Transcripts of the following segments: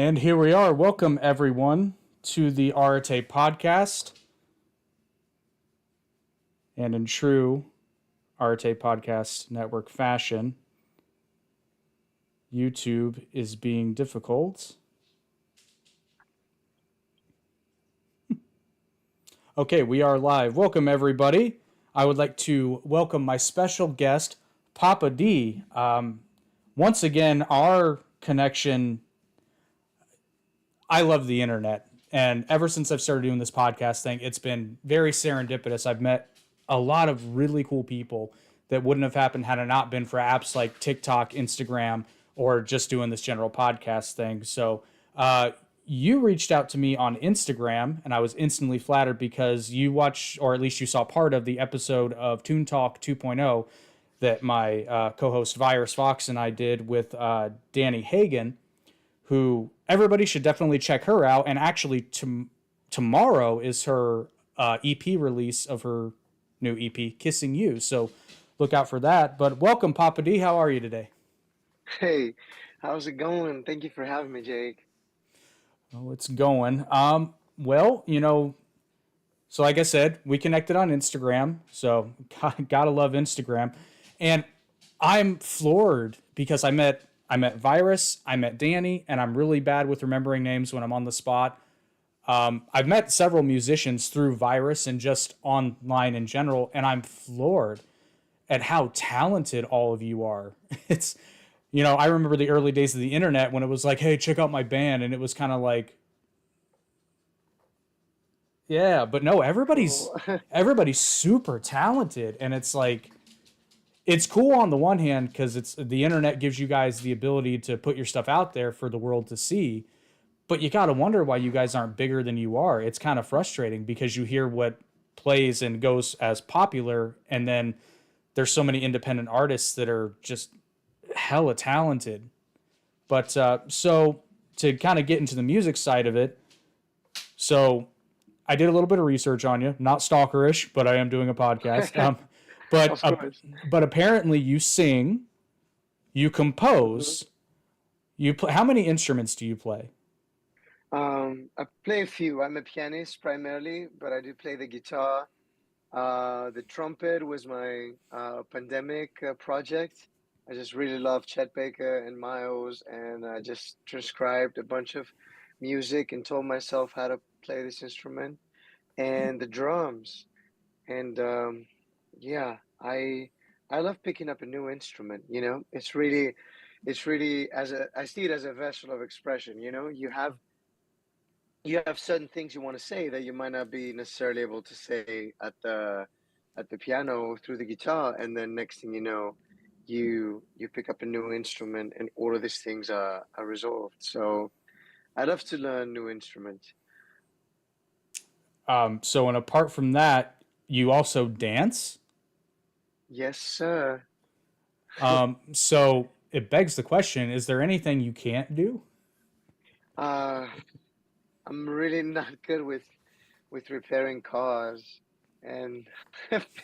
And here we are. Welcome, everyone, to the Arete podcast. And in true Arete Podcast Network fashion, YouTube is being difficult. Okay, we are live. Welcome, everybody. I would like to welcome my special guest, Pappa D. Once again, our connection. I love the internet. And ever since I've started doing this podcast thing, it's been very serendipitous. I've met a lot of really cool people that wouldn't have happened had it not been for apps like TikTok, Instagram, or just doing this general podcast thing. So, you reached out to me on Instagram, and I was instantly flattered because you watched, or at least you saw part of the episode of Toon Talk 2.0 that my co-host Virus Fox and I did with Danny Hagen, who everybody should definitely check her out. And actually, tomorrow is her EP release of her new EP, Kissing You. So look out for that. But welcome, Pappa D. How are you today? Hey, how's it going? Thank you for having me, Jake. Oh, it's going. Well, so like I said, we connected on Instagram. So gotta love Instagram. And I'm floored because I met Virus, I met Danny, and I'm really bad with remembering names when I'm on the spot. I've met several musicians through Virus and just online in general, and I'm floored at how talented all of you are. It's, I remember the early days of the internet when it was like, hey, check out my band. And it was kind of like, yeah, but no, everybody's Cool. everybody's super talented. And it's like, it's cool on the one hand because it's the internet gives you guys the ability to put your stuff out there for the world to see. But you got to wonder why you guys aren't bigger than you are. It's kind of frustrating because you hear what plays and goes as popular, and then there's so many independent artists that are just hella talented. But so to kind of get into the music side of it, so I did a little bit of research on you, not stalkerish, but I am doing a podcast. But Of course. but apparently you sing, you hmm compose, you play. How many instruments do you play? I play a few. I'm a pianist primarily, but I do play the guitar. The trumpet was my pandemic project. I just really love Chet Baker and Miles, and I just transcribed a bunch of music and told myself how to play this instrument and the drums. And yeah, I love picking up a new instrument, it's really as a I see it as a vessel of expression, you have certain things you want to say that you might not be necessarily able to say at the piano through the guitar, and then next thing you know, you pick up a new instrument and all of these things are resolved. So I love to learn new instruments. So and apart from that, you also dance. Yes, sir. So it begs the question: is there anything you can't do? uh I'm really not good with repairing cars and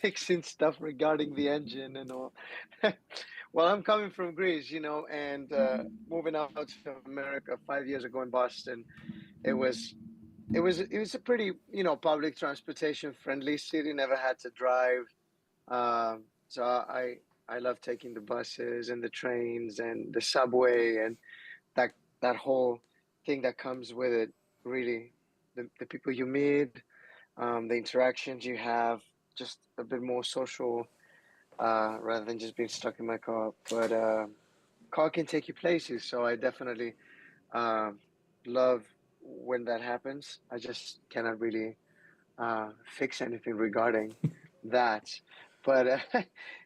fixing stuff regarding the engine and all. Well, I'm coming from Greece, and moving out to America 5 years ago in Boston, it was it was a pretty, public transportation friendly city. Never had to drive. So I love taking the buses and the trains and the subway and that that whole thing that comes with it. Really, the people you meet, the interactions you have, just a bit more social, rather than just being stuck in my car. But car can take you places, so I definitely um love when that happens. I just cannot really fix anything regarding that. But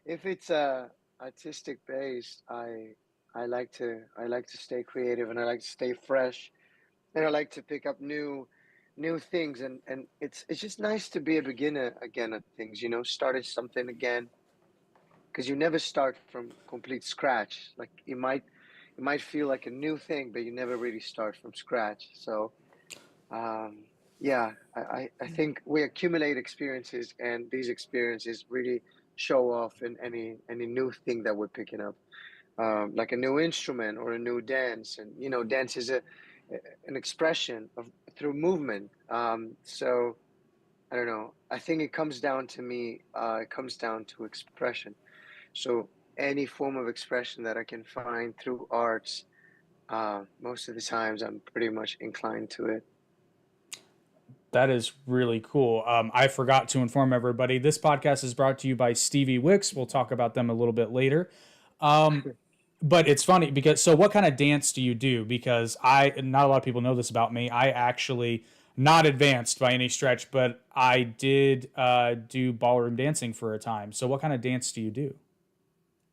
if it's artistic based, I like to stay creative, and I like to stay fresh, and I like to pick up new things, and it's just nice to be a beginner again at things, starting something again, because you never start from complete scratch. Like it might feel like a new thing, but you never really start from scratch. So um, yeah, I think we accumulate experiences, and these experiences really show off in any new thing that we're picking up, like a new instrument or a new dance. And dance an expression of through movement. So I don't know. I think it comes down to me. It comes down to expression. So any form of expression that I can find through arts, most of the times I'm pretty much inclined to it. That is really cool. I forgot to inform everybody. This podcast is brought to you by Stevie Wicks. We'll talk about them a little bit later. Um, but it's funny because so what kind of dance do you do? Because I not a lot of people know this about me. I actually not advanced by any stretch, but I did do ballroom dancing for a time. So what kind of dance do you do?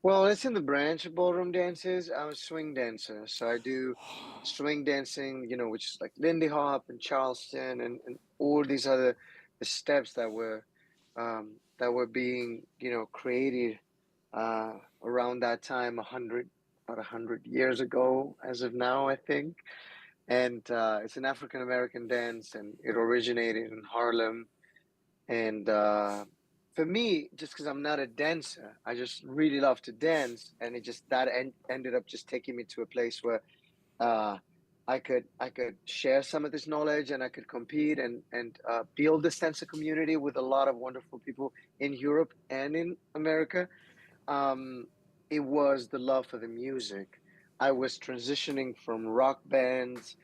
Well, it's in the branch of ballroom dances. I'm a swing dancer, so I do swing dancing, which is like Lindy Hop and Charleston and all these other the steps that were being, created around that time, about 100 years ago, as of now, I think. And it's an African American dance, and it originated in Harlem. And for me, just because I'm not a dancer, I just really love to dance, and it just that ended up just taking me to a place where uh, I could share some of this knowledge, and I could compete and build a sense of community with a lot of wonderful people in Europe and in America. um, it was the love for the music. I was transitioning from rock bands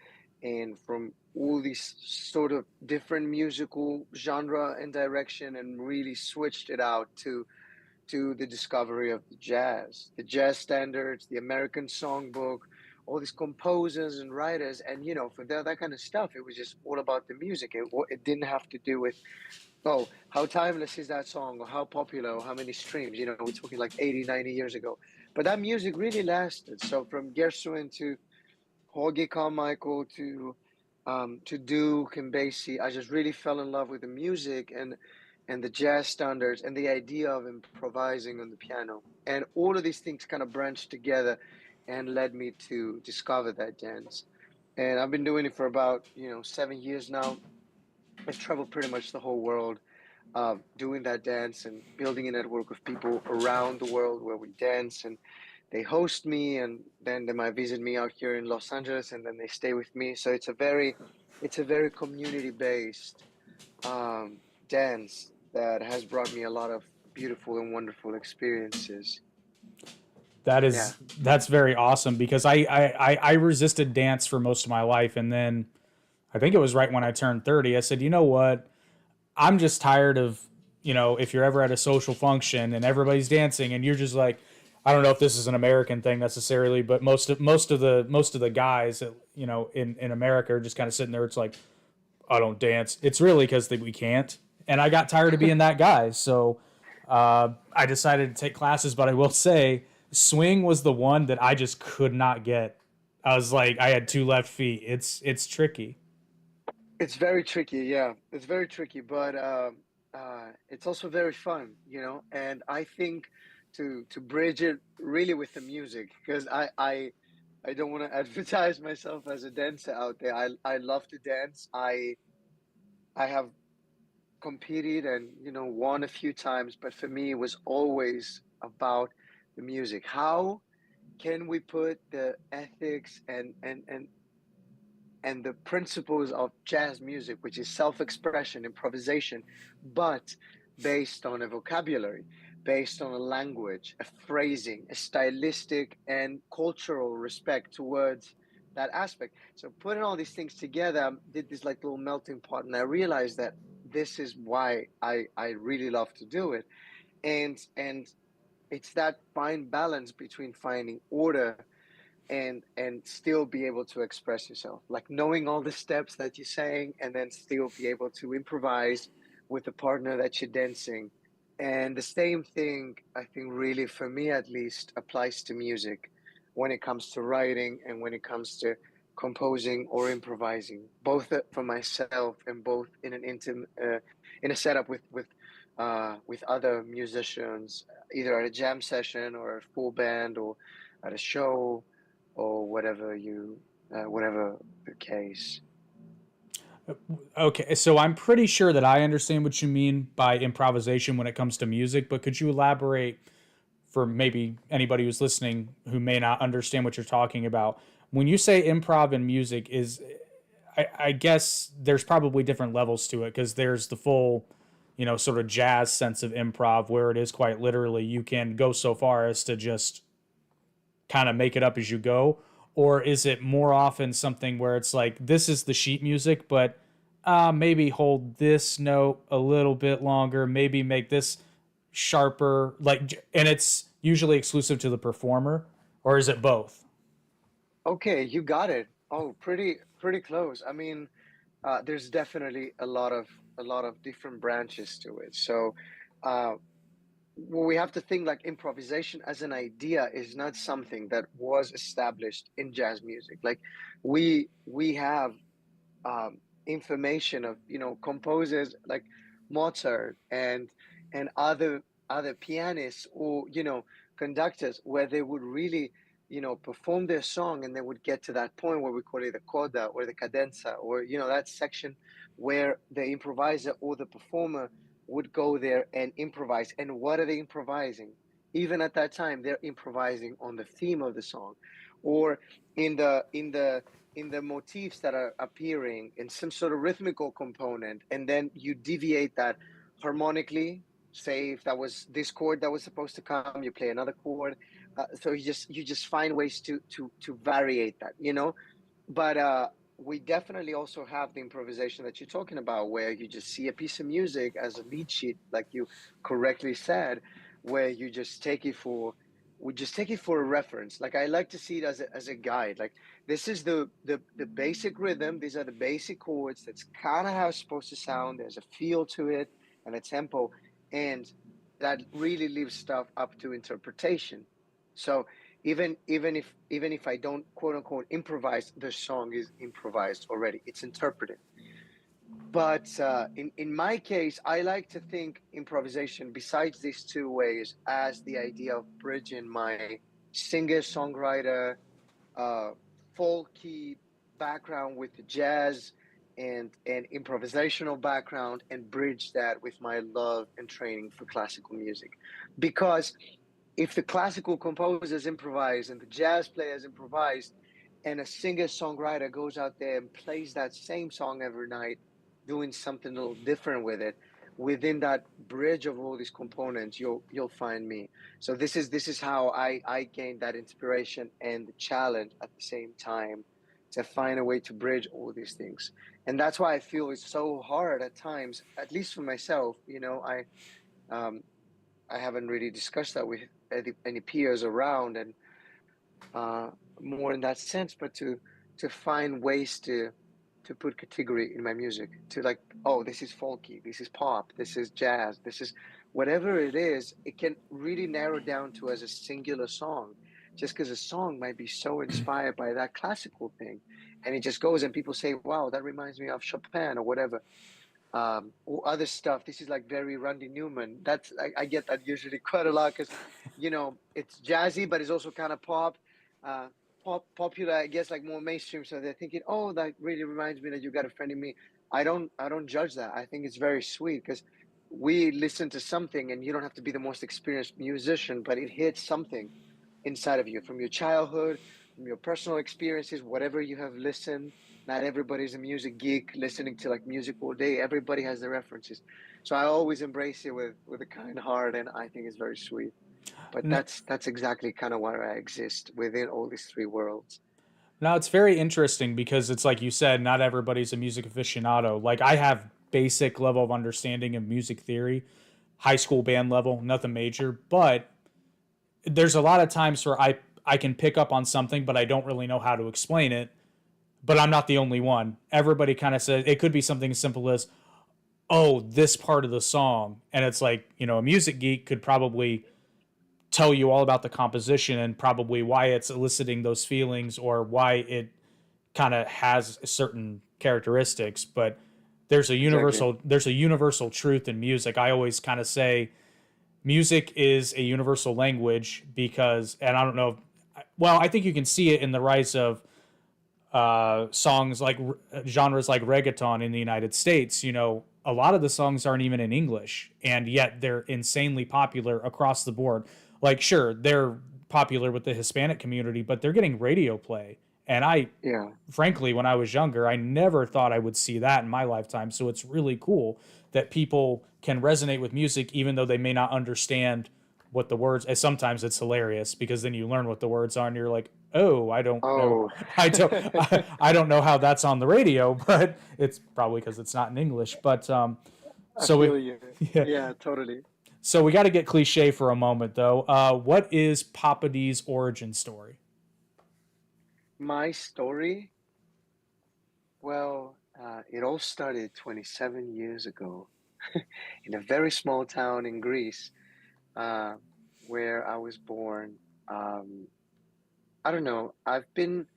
and from all these sort of different musical genre and direction, and really switched it out to the discovery of the jazz standards, the American songbook, all these composers and writers. And for that kind of stuff, it was just all about the music. It didn't have to do with, oh, how timeless is that song, or how popular, or how many streams. We're talking like 80, 90 years ago. But that music really lasted. So from Gershwin to Jorge Carmichael to Duke and Basie, I just really fell in love with the music and the jazz standards and the idea of improvising on the piano. And all of these things kind of branched together and led me to discover that dance. And I've been doing it for about, 7 years now. I've traveled pretty much the whole world, doing that dance and building a network of people around the world where we dance, and they host me, and then they might visit me out here in Los Angeles, and then they stay with me. So it's a very community based dance that has brought me a lot of beautiful and wonderful experiences. That Yeah. is that's very awesome because I resisted dance for most of my life, and then I think it was right when I turned 30. I said, you know what? I'm just tired of, if you're ever at a social function and everybody's dancing and you're just like, I don't know if this is an American thing necessarily, but most of the guys, in America are just kind of sitting there. It's like, I don't dance. It's really because we can't. And I got tired of being that guy. So I decided to take classes, but I will say swing was the one that I just could not get. I was like, I had two left feet. It's tricky. It's very tricky, yeah. It's very tricky, but it's also very fun, And I think to bridge it really with the music, because I don't want to advertise myself as a dancer out there. I love to dance. I have competed and won a few times, but for me, it was always about the music. How can we put the ethics and the principles of jazz music, which is self expression, improvisation, but based on a vocabulary, based on a language, a phrasing, a stylistic and cultural respect towards that aspect. So, putting all these things together, did this like little melting pot, and I realized that this is why I really love to do it. And it's that fine balance between finding order and still be able to express yourself, like knowing all the steps that you're saying, and then still be able to improvise with the partner that you're dancing. And the same thing, I think, really for me at least, applies to music when it comes to writing and when it comes to composing or improvising, both for myself and both in an intimate in a setup with other musicians, either at a jam session or a full band or at a show, or whatever the case. Okay, so I'm pretty sure that I understand what you mean by improvisation when it comes to music, but could you elaborate for maybe anybody who's listening who may not understand what you're talking about? when you say improv in music, I guess there's probably different levels to it because there's the full, sort of jazz sense of improv where it is quite literally you can go so far as to just kind of make it up as you go, or is it more often something where it's like this is the sheet music, but maybe hold this note a little bit longer, maybe make this sharper, like, and it's usually exclusive to the performer, or is it both? Okay, you got it. Oh, pretty close. I mean, there's definitely a lot of different branches to it. So, uh, well, we have to think like improvisation as an idea is not something that was established in jazz music. Like we have information of composers like Mozart and other pianists or conductors where they would really perform their song and they would get to that point where we call it the coda or the cadenza or that section where the improviser or the performer would go there and improvise. And what are they improvising? Even at that time, they're improvising on the theme of the song, or in the motifs that are appearing in some sort of rhythmical component, and then you deviate that harmonically. Say if that was this chord that was supposed to come, you play another chord. So you just find ways to variate that, but we definitely also have the improvisation that you're talking about, where you just see a piece of music as a lead sheet, like you correctly said, where you just take it for we just take it for a reference. Like I like to see it as a guide. Like this is the basic rhythm. These are the basic chords. That's kind of how it's supposed to sound. There's a feel to it and a tempo, and that really leaves stuff up to interpretation. So even if I don't quote unquote improvise, the song is improvised already. It's interpreted. But in my case, I like to think improvisation, besides these two ways, as the idea of bridging my singer songwriter uh, folky background with the jazz and improvisational background, and bridge that with my love and training for classical music. Because if the classical composers improvise and the jazz players improvise, and a singer songwriter goes out there and plays that same song every night, doing something a little different with it, within that bridge of all these components, you'll find me. So this is how I gained that inspiration and the challenge at the same time, to find a way to bridge all these things. And that's why I feel it's so hard at times, at least for myself. Um, I haven't really discussed that with any peers around, and uh, more in that sense, but to find ways to put category in my music, to like, oh, this is folky, this is pop, this is jazz, this is whatever it is. It can really narrow down to as a singular song, just because a song might be so inspired by that classical thing, and it just goes, and people say, wow, that reminds me of Chopin or whatever, or other stuff. This is like very Randy Newman. I get that usually quite a lot, because it's jazzy, but it's also kind of pop, uh, popular, I guess, like more mainstream. So they're thinking, oh, that really reminds me that you got a friend in me. I don't judge that. I think it's very sweet, because we listen to something, and you don't have to be the most experienced musician, but it hits something inside of you from your childhood, from your personal experiences, whatever you have listened. Not everybody's a music geek listening to like music all day. Everybody has their references. So I always embrace it with a kind heart, and I think it's very sweet. But N- that's exactly kind of where I exist within all these three worlds. Now it's very interesting because it's like you said, not everybody's a music aficionado. Like I have basic level of understanding of music theory, high school band level, nothing major, but there's a lot of times where I can pick up on something, but I don't really know how to explain it. But I'm not the only one. Everybody kind of says it could be something as simple as, "Oh, this part of the song," and it's like a music geek could probably tell you all about the composition and probably why it's eliciting those feelings or why it kind of has certain characteristics. But Exactly. there's a universal truth in music. I always kind of say music is a universal language because, and I don't know, well, I think you can see it in the rise of songs like genres like reggaeton in the United States. A lot of the songs aren't even in English, and yet they're insanely popular across the board. Like, sure, they're popular with the Hispanic community, but they're getting radio play And I, Yeah. frankly, when I was younger, I never thought I would see that in my lifetime. So it's really cool that people can resonate with music even though they may not understand what the words. And sometimes it's hilarious because then you learn what the words are and you're like, oh, I don't know, Oh. I don't know how that's on the radio, but it's probably because it's not in English. But I so we, feel you. yeah, Yeah, totally. so we got to get cliche for a moment though. What is Pappa D's origin story? My story, well, it all started 27 years ago in a very small town in Greece, uh, where I was born. Um, I don't know. I've been,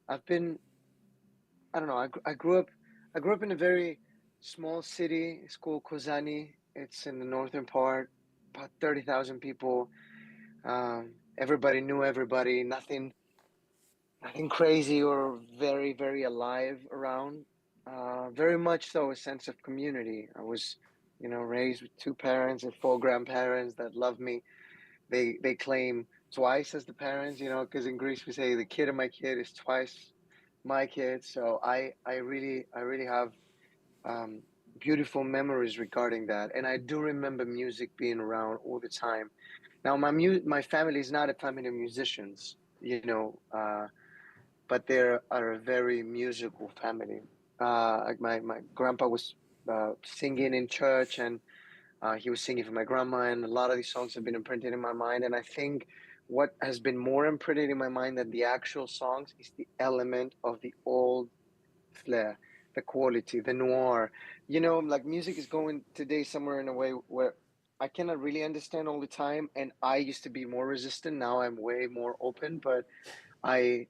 I don't know. I grew up in a very small city. It's called Kozani. It's in the northern part, about 30,000 people. Everybody knew everybody. Nothing crazy or very, very alive around. Very much so a sense of community. I was, raised with two parents and four grandparents that love me. They claim twice as the parents, because in Greece we say the kid of my kid is twice my kid. So I really have um, beautiful memories regarding that, and I do remember music being around all the time. Now my family is not a family of musicians, but they are a very musical family. Like my grandpa was singing in church, and he was singing for my grandma, and a lot of these songs have been imprinted in my mind. And I think what has been more imprinted in my mind than the actual songs is the element of the old flair, the quality, the noir. Like music is going today somewhere in a way where I cannot really understand all the time. And I used to be more resistant. Now I'm way more open, but I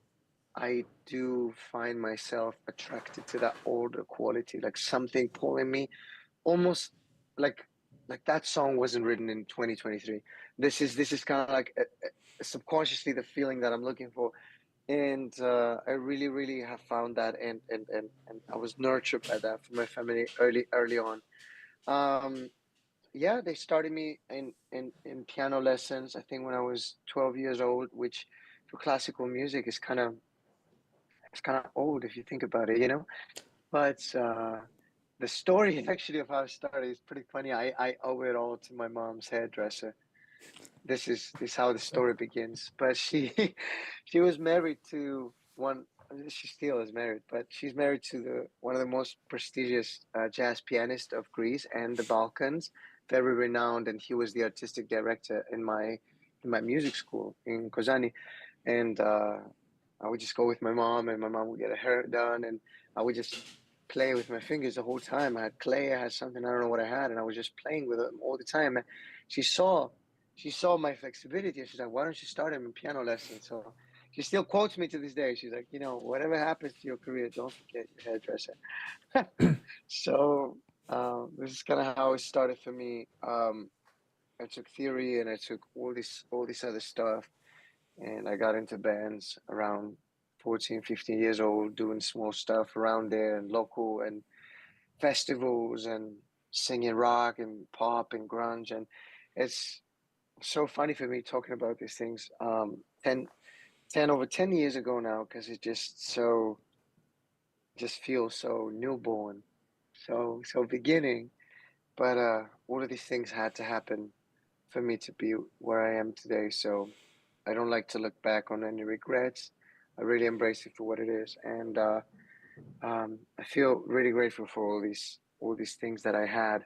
I do find myself attracted to that older quality, like something pulling me, almost like that song wasn't written in 2023. This is kind of like subconsciously the feeling that I'm looking for, and I really really have found that, and I was nurtured by that from my family early on. Um, yeah, they started me in piano lessons. I think when I was 12 years old, which for classical music is kind of old if you think about it, But the story actually of how it started is pretty funny. I owe it all to my mom's hairdresser. This is how the story begins. But she she was married to one. She still is married, but she's married to the one of the most prestigious jazz pianists of Greece and the Balkans, very renowned. And he was the artistic director in my music school in Kozani. And I would just go with my mom, and my mom would get her hair done, and I would just play with my fingers the whole time. I had clay, I had something, I don't know what I had, and I was just playing with it all the time. And she saw she saw my flexibility, and she's like, "Why don't you start him in piano lessons?" So she still quotes me to this day. She's like, "Whatever happens to your career, don't forget your hairdresser." So this is kind of how it started for me. I took theory, and I took all this other stuff, and I got into bands around 14, 15 years old, doing small stuff around there and local and festivals and singing rock and pop and grunge. And it's so funny for me talking about these things over 10 years ago now, because it just feels so newborn, so beginning. But all of these things had to happen for me to be where I am today. So I don't like to look back on any regrets. I really embrace it for what it is, and I feel really grateful for all these things that I had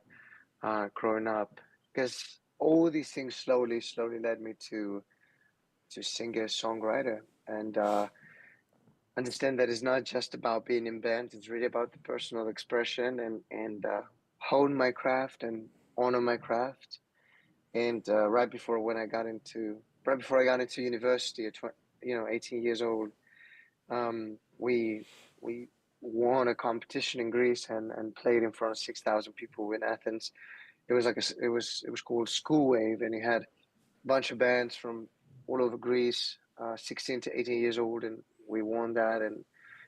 growing up, because all these things slowly led me to singer songwriter, and understand that it's not just about being in bands. It's really about the personal expression, and hone my craft and honor my craft. And right before I got into university at 18 years old, we won a competition in Greece, and played in front of 6,000 people in Athens. It was called School Wave, and it had a bunch of bands from all over Greece, 16 to 18 years old, and we won that. And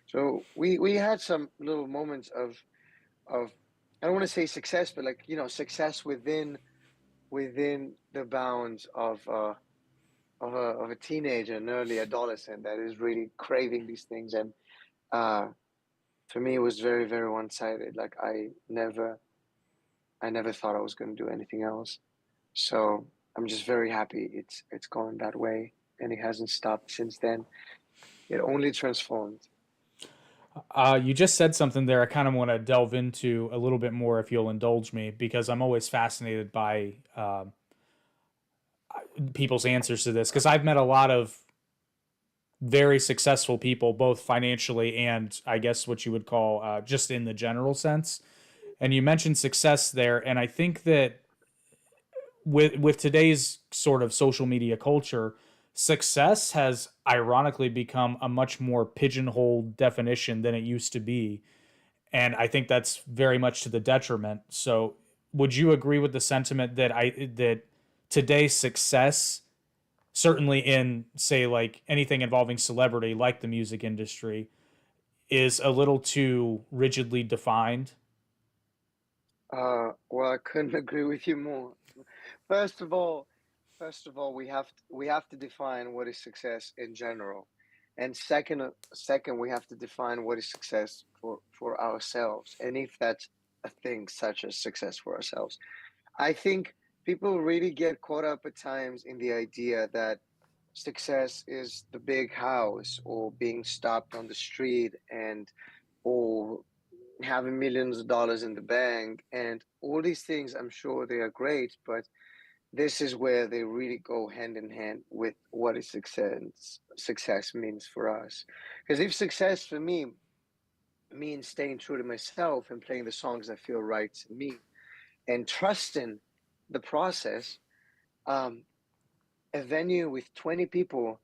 so we had some little moments of I don't want to say success, but like success within the bounds of of a teenager, an early adolescent that is really craving these things. And uh, for me, it was very, very one-sided. Like I never thought I was going to do anything else. So I'm just very happy it's gone that way, and it hasn't stopped since then. It only transformed. You just said something there I kind of want to delve into a little bit more if you'll indulge me, because I'm always fascinated by people's answers to this. Because I've met a lot of very successful people, both financially and I guess what you would call just in the general sense. And you mentioned success there, and I think that with today's sort of social media culture, success has ironically become a much more pigeonholed definition than it used to be, and I think that's very much to the detriment. So, would you agree with the sentiment that today's success, certainly in say like anything involving celebrity, like the music industry, is a little too rigidly defined? Well, I couldn't agree with you more. First of all, we have to define what is success in general, and second, we have to define what is success for ourselves, and if that's a thing such as success for ourselves. I think people really get caught up at times in the idea that success is the big house or being stopped on the street and or having millions of dollars in the bank and all these things. I'm sure they are great, but this is where they really go hand in hand with what is success means for us. Because if success for me means staying true to myself and playing the songs that feel right to me and trusting the process, um, a venue with 20 people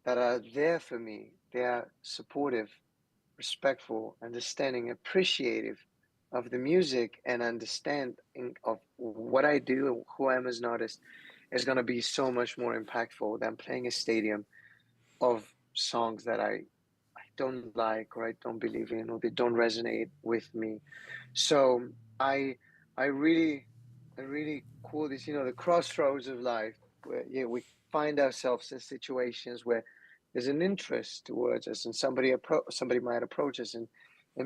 that are there for me, they are supportive, respectful, understanding, appreciative of the music and understanding of what I do and who I am as an artist is going to be so much more impactful than playing a stadium of songs that I don't like or I don't believe in or they don't resonate with me. So I I really I really call this, the crossroads of life where we find ourselves in situations where there's an interest towards us and somebody might approach us and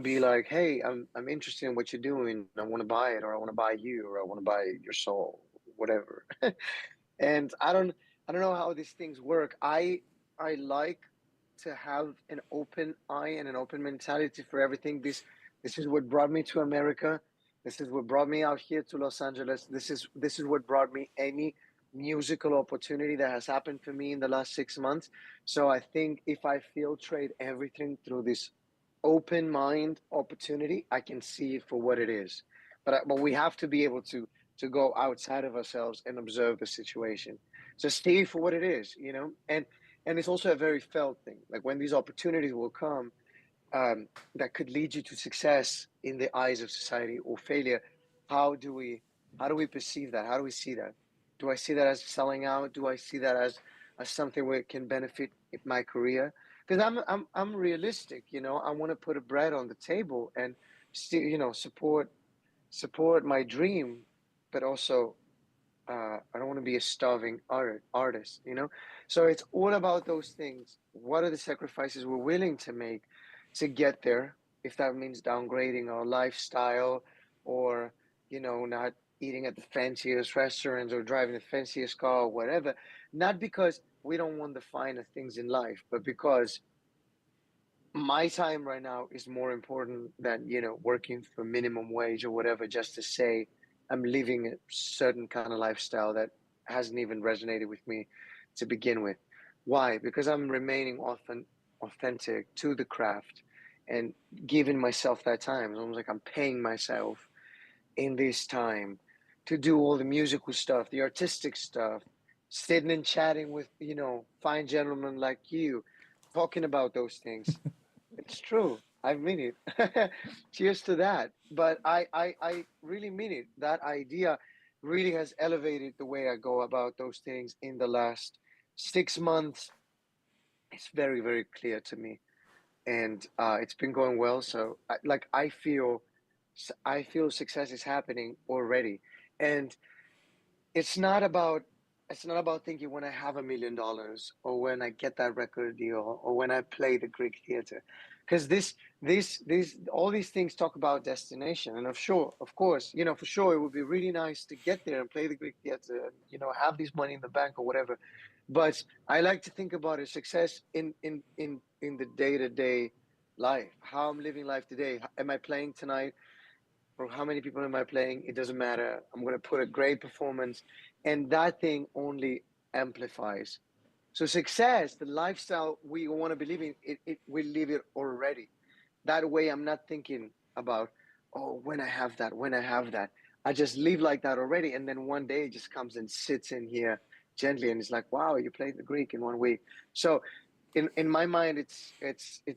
be like, hey, I'm interested in what you're doing. I want to buy it or I want to buy you or I want to buy your soul, whatever. And I don't know how these things work. I like to have an open eye and an open mentality for everything. This is what brought me to America. This is what brought me out here to Los Angeles. This is what brought me any musical opportunity that has happened for me in the last 6 months. So I think if I filtrate everything through this open mind opportunity, I can see it for what it is. But we have to be able to go outside of ourselves and observe the situation. So see it for what it is, and it's also a very felt thing. Like when these opportunities will come, that could lead you to success in the eyes of society or failure. How do we how do we perceive that? How do we see that? Do I see that as selling out? Do I see that as something where it can benefit my career? Because I'm realistic, I want to put a bread on the table and still, support my dream, but also I don't want to be a starving artist. So it's all about those things. What are the sacrifices we're willing to make to get there? If that means downgrading our lifestyle or, not eating at the fanciest restaurants or driving the fanciest car or whatever, not because we don't want the finer things in life, but because my time right now is more important than working for minimum wage or whatever just to say I'm living a certain kind of lifestyle that hasn't even resonated with me to begin with. Why? Because I'm remaining often authentic to the craft and giving myself that time. It's almost like I'm paying myself in this time to do all the musical stuff, the artistic stuff, sitting and chatting with fine gentlemen like you, talking about those things. It's true. I mean it. Cheers to that. But I really mean it. That idea really has elevated the way I go about those things in the last 6 months. It's very, very clear to me, and it's been going well. So, I feel success is happening already, and it's not about. it's not about thinking when I have $1 million or when I get that record deal or when I play the Greek theater, because all these things talk about destination. And of course, for sure, it would be really nice to get there and play the Greek theater and have this money in the bank or whatever. But I like to think about a success in the day to day life, how I'm living life today. Am I playing tonight? Or how many people am I playing? It doesn't matter. I'm going to put a great performance, and that thing only amplifies. So success, the lifestyle we want to be living, we live it already. That way, I'm not thinking about, oh, when I have that, when I have that. I just live like that already, and then one day it just comes and sits in here gently, and it's like, wow, you played the Greek in 1 week. So, in my mind, it's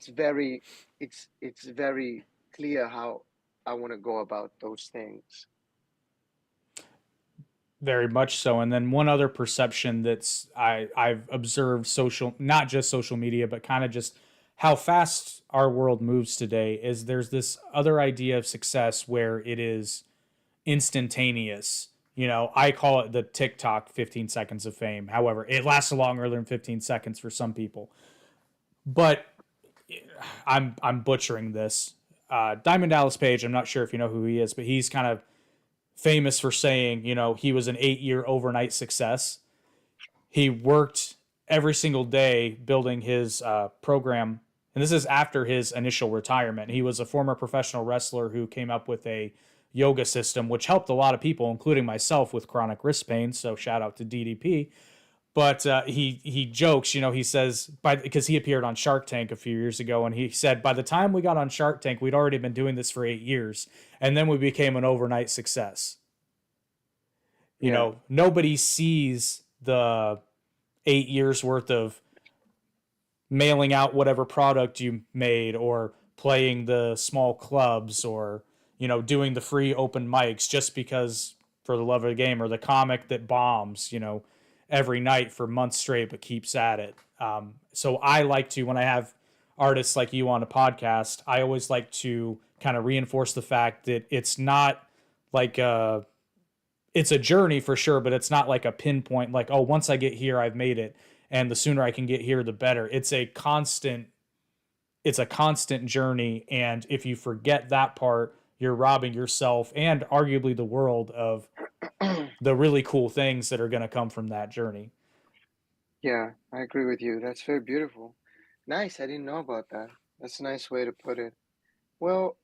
very clear how I want to go about those things. Very much so. And then one other perception I've observed social, not just social media, but kind of just how fast our world moves today is there's this other idea of success where it is instantaneous. I call it the TikTok 15 seconds of fame. However, it lasts a lot longer than 15 seconds for some people. But I'm butchering this. Diamond Dallas Page, I'm not sure if you know who he is, but he's kind of famous for saying, he was an 8-year overnight success. He worked every single day building his program. And this is after his initial retirement. He was a former professional wrestler who came up with a yoga system, which helped a lot of people, including myself, with chronic wrist pain. So shout out to DDP. But he jokes, he says, because he appeared on Shark Tank a few years ago, and he said by the time we got on Shark Tank, we'd already been doing this for 8 years, and then we became an overnight success. Yeah, Nobody sees the 8 years worth of mailing out whatever product you made or playing the small clubs or doing the free open mics just because for the love of the game, or the comic that bombs every night for months straight but keeps at it. So I like to, when I have artists like you on a podcast, I always like to kind of reinforce the fact that it's not like it's a journey for sure, but it's not like a pinpoint, like, oh, once I get here, I've made it. And the sooner I can get here, the better. It's a constant journey. And if you forget that part, you're robbing yourself and arguably the world of the really cool things that are going to come from that journey. yeah, I agree with you. That's very beautiful. Nice. I didn't know about that. That's a nice way to put it. Well,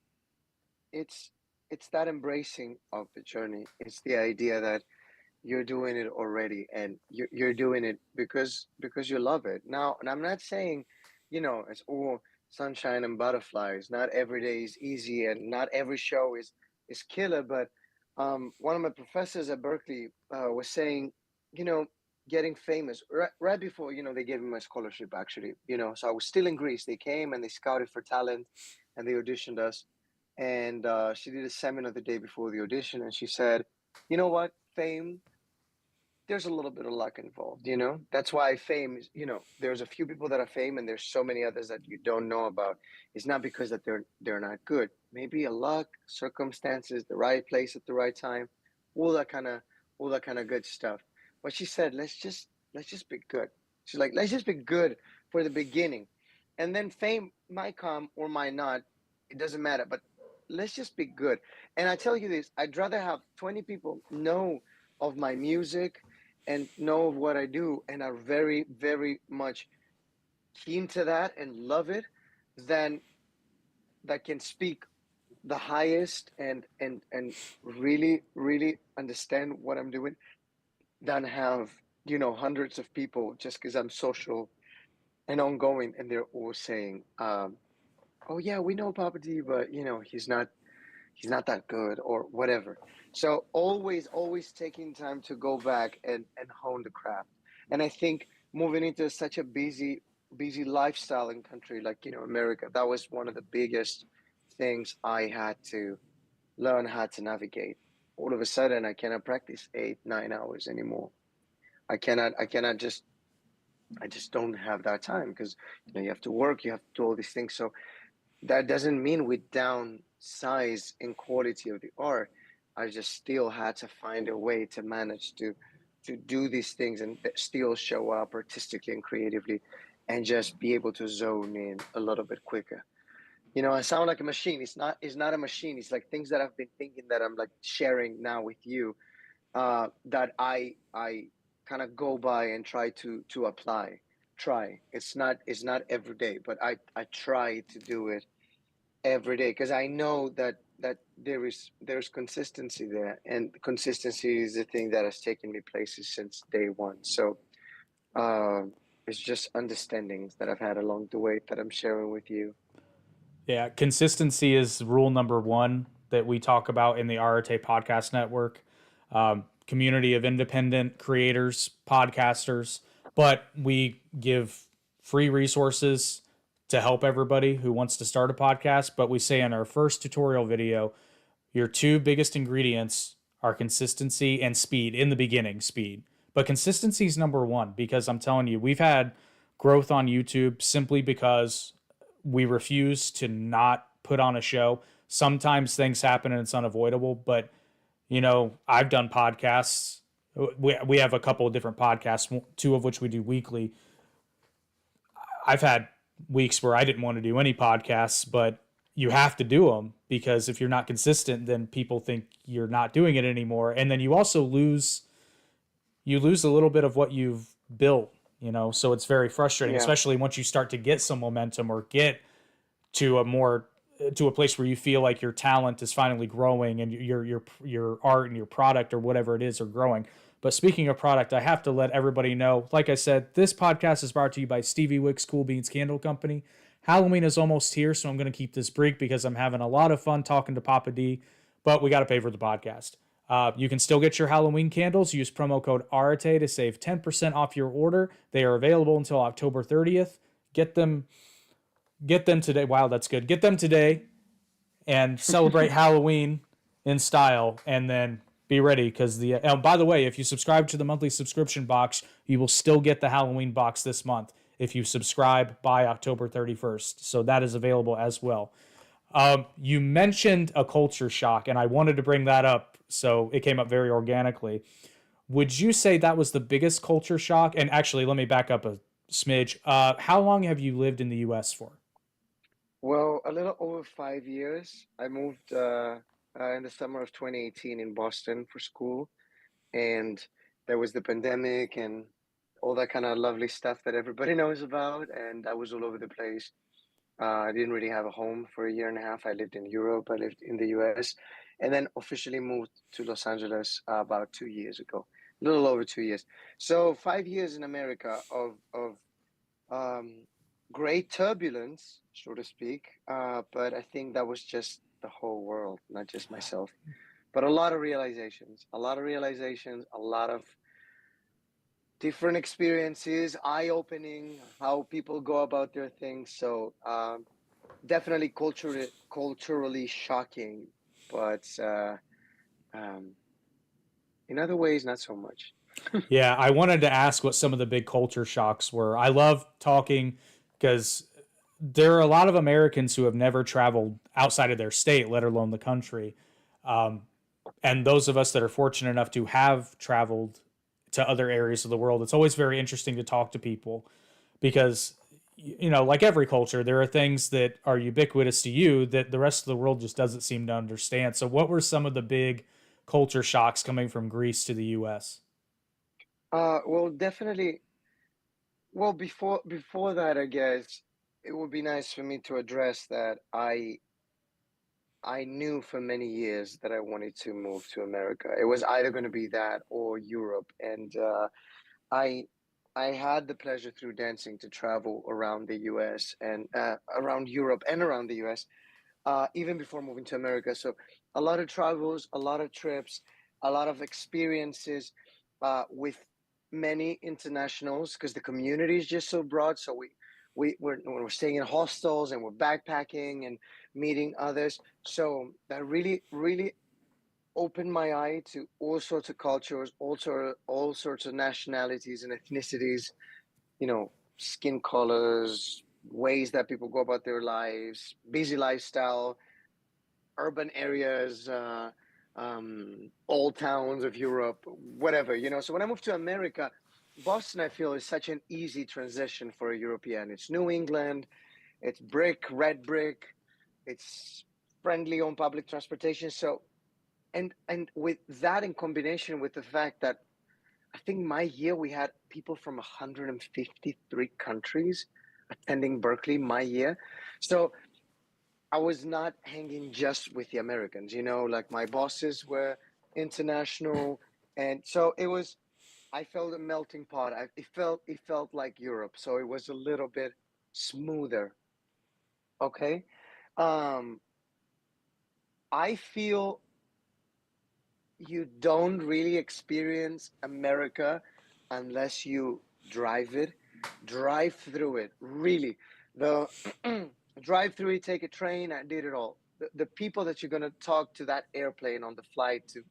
it's it's that embracing of the journey. It's the idea that you're doing it already and you're doing it because you love it. Now, and I'm not saying, it's all sunshine and butterflies. Not every day is easy and not every show is killer, but one of my professors at Berkeley was saying, you know, getting famous right before, they gave me my scholarship actually, so I was still in Greece. They came and they scouted for talent and they auditioned us. And she did a seminar the day before the audition and she said, you know what, fame, there's a little bit of luck involved. That's why fame is, there's a few people that are fame and there's so many others that you don't know about. It's not because that they're not good. Maybe a luck, circumstances, the right place at the right time, all that kind of all that kind of good stuff. But she said, let's just be good. She's like, let's just be good for the beginning. And then fame might come or might not. It doesn't matter. But let's just be good. And I tell you this, I'd rather have 20 people know of my music and know what I do and are very, very much keen to that and love it, than that can speak the highest and really, really understand what I'm doing, than have, hundreds of people just because I'm social and ongoing and they're all saying, oh yeah, we know Papa D, but he's not that good or whatever. So always taking time to go back and hone the craft. And I think moving into such a busy lifestyle in country like, America, that was one of the biggest things I had to learn how to navigate. All of a sudden I cannot practice 8, 9 hours anymore. I cannot just I just don't have that time because you have to work, you have to do all these things. So that doesn't mean we downsize in quality of the art. I just still had to find a way to manage to to do these things and still show up artistically and creatively, and just be able to zone in a little bit quicker. I sound like a machine. It's not a machine. It's like things that I've been thinking that I'm like sharing now with you, that I kind of go by and try to apply. Try. It's not every day, but I try to do it every day, because I know that there's consistency there, and consistency is the thing that has taken me places since day one. So it's just understandings that I've had along the way that I'm sharing with you. Yeah, consistency is rule number one that we talk about in the Arete podcast network. Community of independent creators, podcasters, but we give free resources to help everybody who wants to start a podcast. But we say in our first tutorial video, your two biggest ingredients are consistency and speed in the beginning, speed. But consistency is number one, because I'm telling you, we've had growth on YouTube simply because we refuse to not put on a show. Sometimes things happen and it's unavoidable, but I've done podcasts. We have a couple of different podcasts, two of which we do weekly. I've had weeks where I didn't want to do any podcasts, but you have to do them, because if you're not consistent, then people think you're not doing it anymore. And then you also lose a little bit of what you've built, so it's very frustrating, Yeah, especially once you start to get some momentum or get to a place where you feel like your talent is finally growing and your art and your product or whatever it is are growing. But speaking of product, I have to let everybody know, like I said, this podcast is brought to you by Stevie Wicks Cool Beans Candle Company. Halloween is almost here, so I'm going to keep this brief because I'm having a lot of fun talking to Pappa D, but we got to pay for the podcast. You can still get your Halloween candles. Use promo code Arete to save 10% off your order. They are available until October 30th. Get them today. Wow, that's good. Get them today and celebrate Halloween in style, and then be ready, because by the way, if you subscribe to the monthly subscription box, you will still get the Halloween box this month if you subscribe by October 31st. So that is available as well. You mentioned a culture shock, and I wanted to bring that up, so it came up very organically. Would you say that was the biggest culture shock? And actually, let me back up a smidge. How long have you lived in the U.S. for? well, a little over 5 years. I moved in the summer of 2018 in Boston for school, and there was the pandemic and all that kind of lovely stuff that everybody knows about, and I was all over the place. I didn't really have a home for a year and a half. I lived in Europe, I lived in the US, and then officially moved to Los Angeles about 2 years ago, a little over 2 years. So 5 years in America of um, great turbulence, so to speak. But I think that was just the whole world, not just myself. But a lot of realizations, a lot of different experiences, eye-opening, how people go about their things. So definitely culturally shocking, but um, in other ways, not so much. Yeah, I wanted to ask what some of the big culture shocks were. I love talking because there are a lot of Americans who have never traveled outside of their state, let alone the country. Um, and those of us that are fortunate enough to have traveled to other areas of the world, it's always very interesting to talk to people because, like every culture, there are things that are ubiquitous to you that the rest of the world just doesn't seem to understand. So, what were some of the big culture shocks coming from Greece to the US? Well, definitely. Well, before that, I guess it would be nice for me to address that I knew for many years that I wanted to move to America. It was either going to be that or Europe, and I I had the pleasure through dancing to travel around the U.S. and around Europe and around the U.S. Even before moving to America. So a lot of travels, a lot of trips, a lot of experiences with many internationals because the community is just so broad. So we're staying in hostels and we're backpacking and meeting others. So that really opened my eye to all sorts of cultures, all sorts of nationalities and ethnicities. You know, skin colors, ways that people go about their lives, busy lifestyle, urban areas, old towns of Europe, whatever, you know. So when I moved to America, Boston, I feel, is such an easy transition for a European. It's New England, it's brick, red brick, it's friendly on public transportation. So, and with that in combination with the fact that I think my year we had people from 153 countries attending Berkeley my year. So I was not hanging just with the Americans, you know, like my bosses were international. And so it was, I felt a melting pot. It felt like Europe. So it was a little bit smoother. Okay. Um, I feel you don't really experience America unless you drive it, drive through it. Really, the drive through it, take a train. I did it all. The people that you're gonna talk to that airplane on the flight to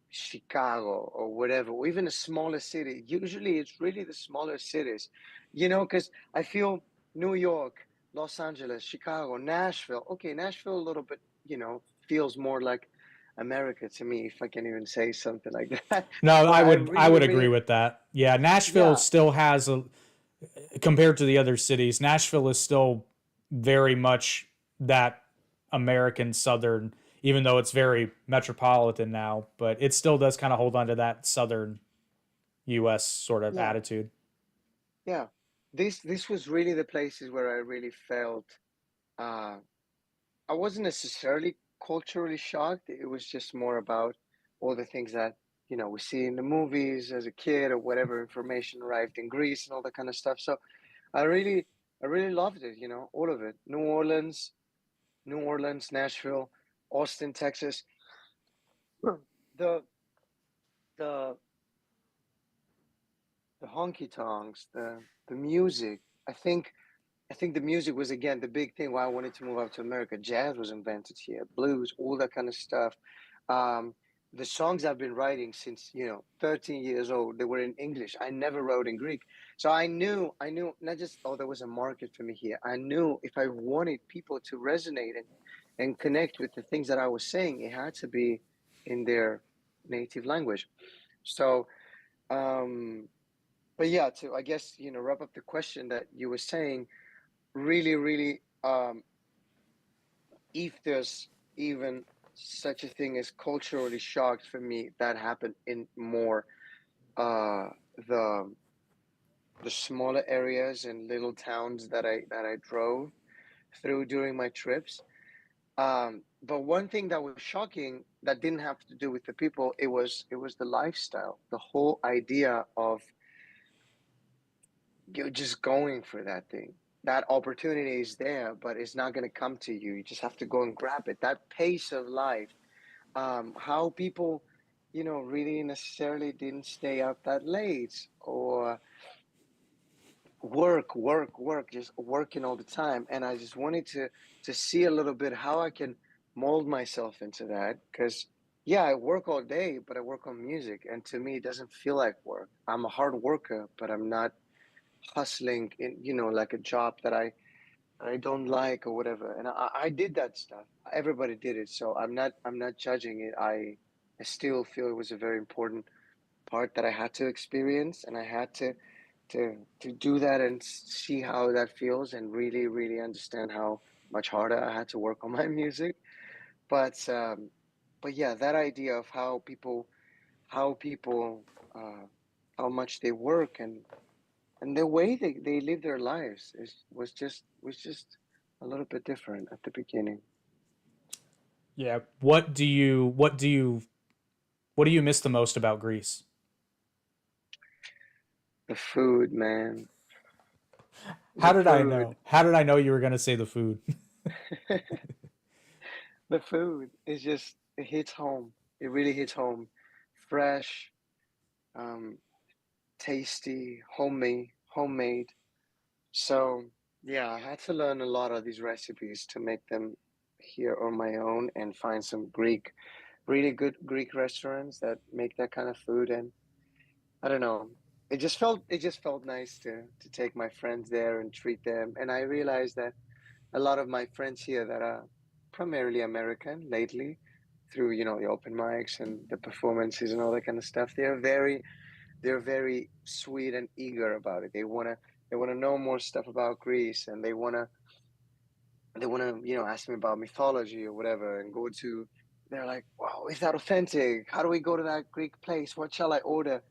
Chicago or whatever, or even a smaller city. Usually, it's really the smaller cities, you know, because I feel New York, Los Angeles, Chicago, Nashville. Okay, Nashville a little bit, you know, feels more like America to me, if I can even say something like that. No, But I I really, would agree really, with that. Yeah, Nashville yeah, still has a compared to the other cities, Nashville is still very much that American Southern, even though it's very metropolitan now, but it still does kind of hold on to that Southern US sort of yeah, attitude. yeah. This was really the places where I really felt. Uh, I wasn't necessarily culturally shocked. It was just more about all the things that, you know, we see in the movies as a kid or whatever information arrived in Greece and all that kind of stuff. So I really, I really loved it, you know, all of it. New Orleans, Nashville, Austin, Texas. The the the honky tonks, the music. I think I think the music was again the big thing why I wanted to move out to America. Jazz was invented here, blues, all that kind of stuff. Um, the songs I've been writing since, you know, 13 years old, they were in English. I never wrote in Greek. So I knew not just, oh, there was a market for me here. I knew if I wanted people to resonate and connect with the things that I was saying, it had to be in their native language. So, um, but yeah, to, I guess, you know, wrap up the question that you were saying, really, really, if there's even such a thing as culturally shocked for me, that happened in more uh, the the smaller areas and little towns that I drove through during my trips. But one thing that was shocking that didn't have to do with the people, it was the lifestyle, the whole idea of you're just going for that thing. That opportunity is there, but it's not going to come to you. You just have to go and grab it. That pace of life, how people, you know, really necessarily didn't stay up that late or work, just working all the time. And I just wanted to see a little bit how I can mold myself into that. Because yeah, I work all day, but I work on music, and to me, it doesn't feel like work. I'm a hard worker, but I'm not hustling in, you know, like a job that I don't like or whatever. And I did that stuff. Everybody did it, so I'm not judging it. I still feel it was a very important part that I had to experience, and I had to do that and see how that feels, and really really understand how much harder I had to work on my music. But but yeah, that idea of how people uh, how much they work and the way they live their lives was just a little bit different at the beginning. Yeah. What do you miss the most about Greece? The food, man. How The did I food. know? How did I know you were going to say the food? The food is just, it hits home. It really hits home. Fresh, um, tasty, homemade. So yeah, I had to learn a lot of these recipes to make them here on my own and find some really good Greek restaurants that make that kind of food. And I don't know. It just felt nice to take my friends there and treat them. And I realized that a lot of my friends here that are primarily American lately, through, the open mics and the performances and all that kind of stuff. They're very sweet and eager about it. They wanna know more stuff about Greece, and they wanna ask me about mythology or whatever, and go to. They're like, "Wow, is that authentic? How do we go to that Greek place? What shall I order?"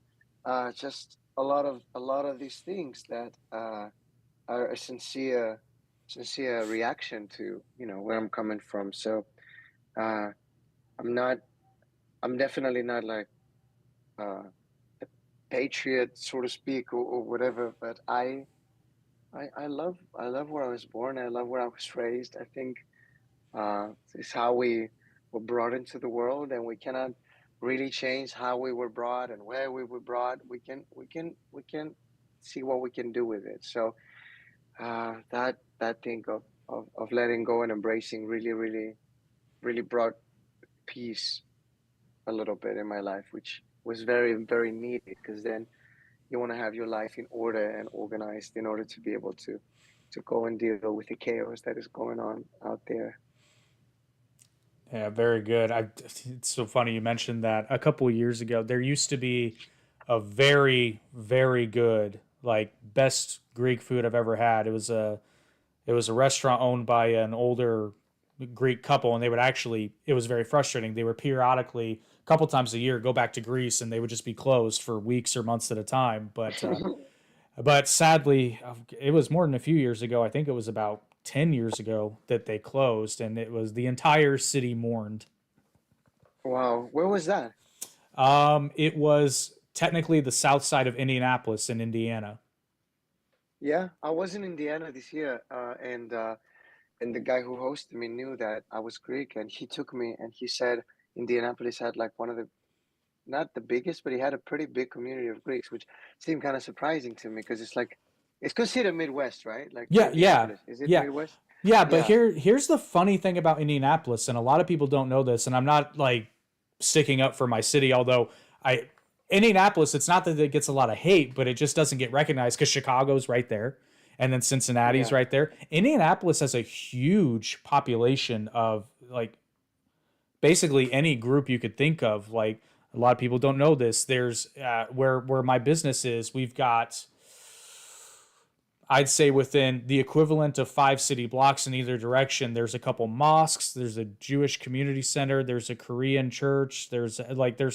Just a lot of these things that are a sincere reaction to where I'm coming from. So uh, I'm not. I'm definitely not like uh, a patriot, so to speak, or whatever. But I love where I was born. I love where I was raised. I think it's how we were brought into the world, and we cannot really change how we were brought and where we were brought. We can see what we can do with it. So that thing of letting go and embracing really, really, really brought peace a little bit in my life, which was very, very needed, because then you want to have your life in order and organized in order to be able to go and deal with the chaos that is going on out there. Yeah, very good. It's so funny you mentioned that. A couple of years ago, there used to be a very, very good, like best Greek food I've ever had. It was a restaurant owned by an older Greek couple, and they would actually, it was very frustrating. They would periodically, a couple times a year, go back to Greece, and they would just be closed for weeks or months at a time. But sadly, it was more than a few years ago. I think it was about 10 years ago that they closed, and it was the entire city mourned. Wow, where was that? It was technically the south side of Indianapolis in Indiana. Yeah, I was in Indiana this year, and the guy who hosted me knew that I was Greek, and he took me and he said Indianapolis had like one of the, not the biggest, but he had a pretty big community of Greeks, which seemed kind of surprising to me, because it's considered Midwest, right? Like Yeah, yeah, Indianapolis, is it yeah, Midwest? yeah. But Yeah, here's the funny thing about Indianapolis, and a lot of people don't know this, and I'm not like sticking up for my city, although I Indianapolis, it's not that it gets a lot of hate, but it just doesn't get recognized because Chicago's right there, and then Cincinnati's yeah, right there. Indianapolis has a huge population of like basically any group you could think of. Like a lot of people don't know this. There's where my business is. We've got, I'd say, within the equivalent of 5 city blocks in either direction, there's a couple mosques, there's a Jewish community center, there's a Korean church, there's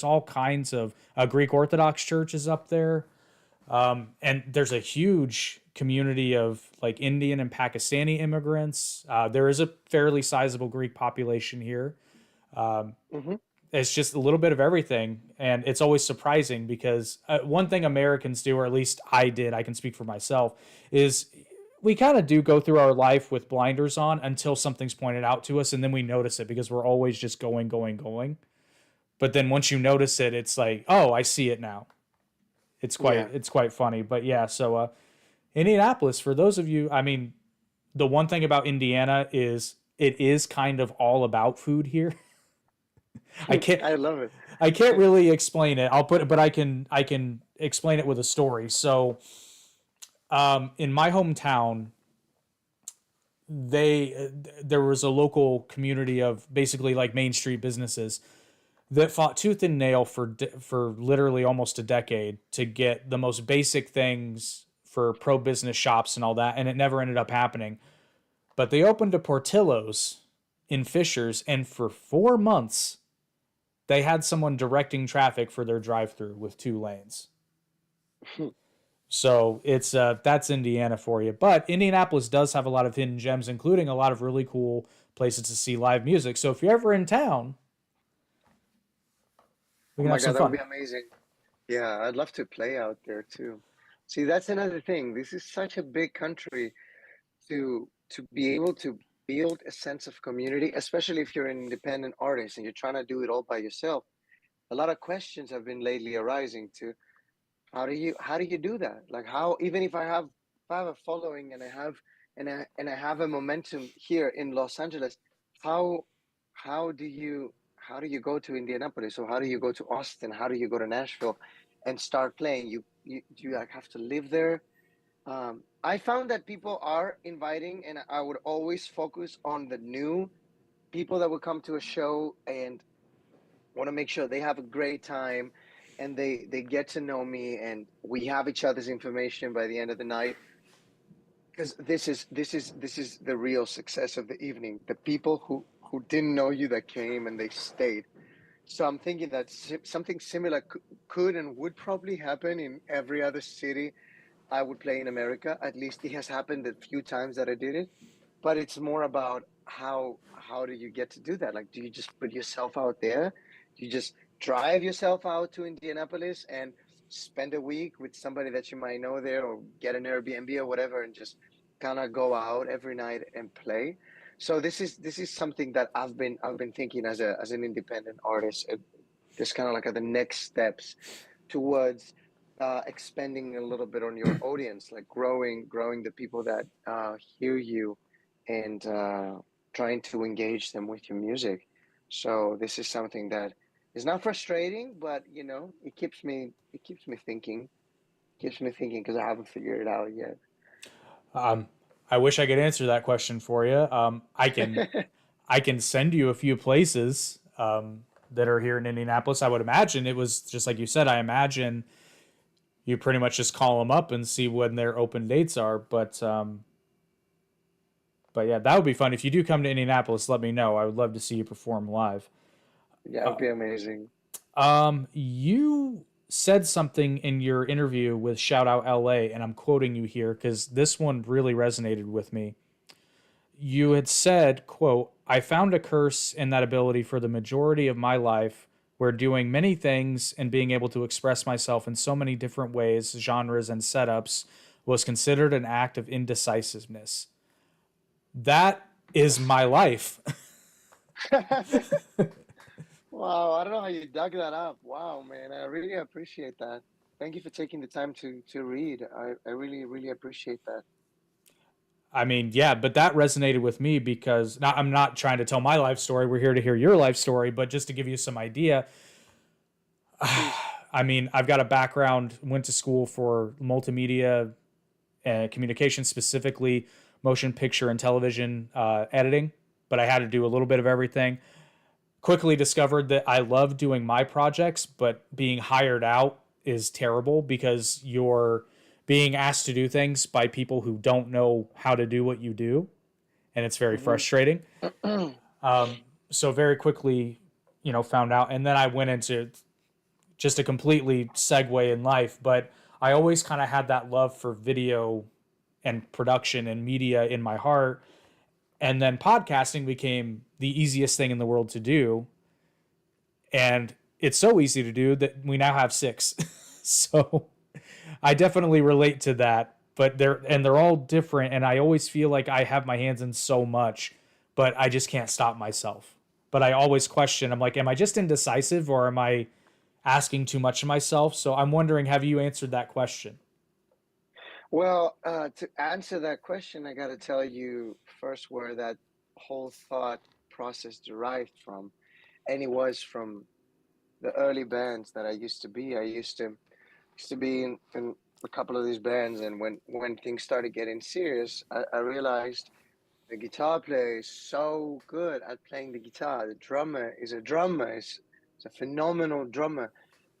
all kinds of Greek Orthodox churches up there, and there's a huge community of like Indian and Pakistani immigrants. There is a fairly sizable Greek population here. hmm It's just a little bit of everything, and it's always surprising because one thing Americans do, or at least I did, I can speak for myself, is we kind of do go through our life with blinders on until something's pointed out to us, and then we notice it because we're always just going, going, going. But then once you notice it, it's like, oh, I see it now. yeah, It's quite funny. But yeah, so Indianapolis, for those of you, I mean, the one thing about Indiana is it is kind of all about food here. I can't I love it. I can't really explain it. I'll put it, but I can explain it with a story. So, in my hometown, there was a local community of basically like Main Street businesses that fought tooth and nail for literally almost a decade to get the most basic things for pro business shops and all that, and it never ended up happening. But they opened a Portillo's in Fishers, and for 4 months they had someone directing traffic for their drive-through with 2 lanes. So it's that's Indiana for you. But Indianapolis does have a lot of hidden gems, including a lot of really cool places to see live music. So if you're ever in town, we Oh can my have some God, that would fun. be amazing. Yeah, I'd love to play out there too. See, that's another thing. This is such a big country to be able to build a sense of community, especially if you're an independent artist and you're trying to do it all by yourself. A lot of questions have been lately arising to how do you do that? Like, how, even if I have a following, and I have a momentum here in Los Angeles, how how do you go to Indianapolis, or how do you go to Austin? How do you go to Nashville and start playing? You like have to live there. I found that people are inviting, and I would always focus on the new people that would come to a show, and want to make sure they have a great time, and they get to know me, and we have each other's information by the end of the night, because this is the real success of the evening, the people who didn't know you that came and they stayed. So I'm thinking that something similar could and would probably happen in every other city I would play in America. At least it has happened a few times that I did it, but it's more about how do you get to do that? Like, do you just put yourself out there? Do you just drive yourself out to Indianapolis and spend a week with somebody that you might know there, or get an Airbnb or whatever, and just kind of go out every night and play? So this is something that I've been thinking as an independent artist. Just kind of like the next steps towards expanding a little bit on your audience, like growing the people that hear you, and trying to engage them with your music. So this is something that is not frustrating, but it keeps me thinking, because I haven't figured it out yet. Um, I wish I could answer that question for you. I can send you a few places that are here in Indianapolis. I would imagine it was just like you said. I imagine you pretty much just call them up and see when their open dates are. But yeah, that would be fun. If you do come to Indianapolis, let me know. I would love to see you perform live. Yeah, it would be amazing. You said something in your interview with Shout Out LA, and I'm quoting you here because this one really resonated with me. You had said, quote, I found a curse in that ability for the majority of my life where doing many things and being able to express myself in so many different ways, genres, and setups was considered an act of indecisiveness. That is my life. Wow, I don't know how you dug that up. Wow, man, I really appreciate that. Thank you for taking the time to read. I really, really appreciate that. I mean, yeah, but that resonated with me because not, I'm not trying to tell my life story. We're here to hear your life story, but just to give you some idea, Please. I mean, I've got a background, went to school for multimedia and communication, specifically motion picture and television editing, but I had to do a little bit of everything. Quickly discovered that I love doing my projects, but being hired out is terrible because you're being asked to do things by people who don't know how to do what you do, and it's very Hmm. frustrating. So very quickly, found out, and then I went into just a completely segue in life, but I always kind of had that love for video and production and media in my heart. And then podcasting became the easiest thing in the world to do. And it's so easy to do that we now have six. So I definitely relate to that. But they're all different. And I always feel like I have my hands in so much, but I just can't stop myself. But I always question, I'm like, am I just indecisive or am I asking too much of myself? So I'm wondering, have you answered that question? Well, to answer that question, I got to tell you first where that whole thought process derived from, and it was from the early bands that I used to be. I used to be in a couple of these bands, and when things started getting serious, I realized the guitar player is so good at playing the guitar. The drummer is a drummer. Is a phenomenal drummer.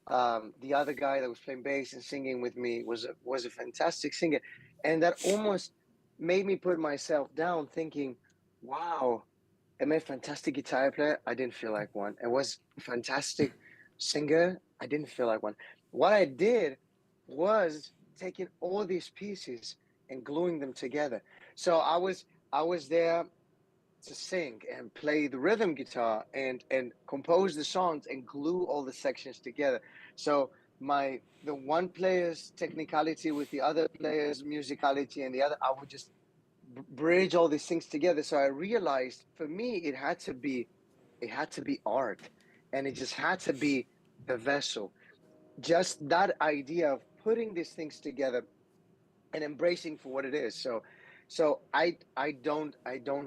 The other guy that was playing bass and singing with me was a fantastic singer, and that almost made me put myself down, thinking, "Wow, am I a fantastic guitar player? I didn't feel like one. I was a fantastic singer. I didn't feel like one." What I did was taking all these pieces and gluing them together. So I was there to sing and play the rhythm guitar and compose the songs and glue all the sections together. So the one player's technicality with the other player's musicality and the other, I would just bridge all these things together. So I realized for me it had to be art, and it just had to be the vessel. Just that idea of putting these things together and embracing for what it is. So I don't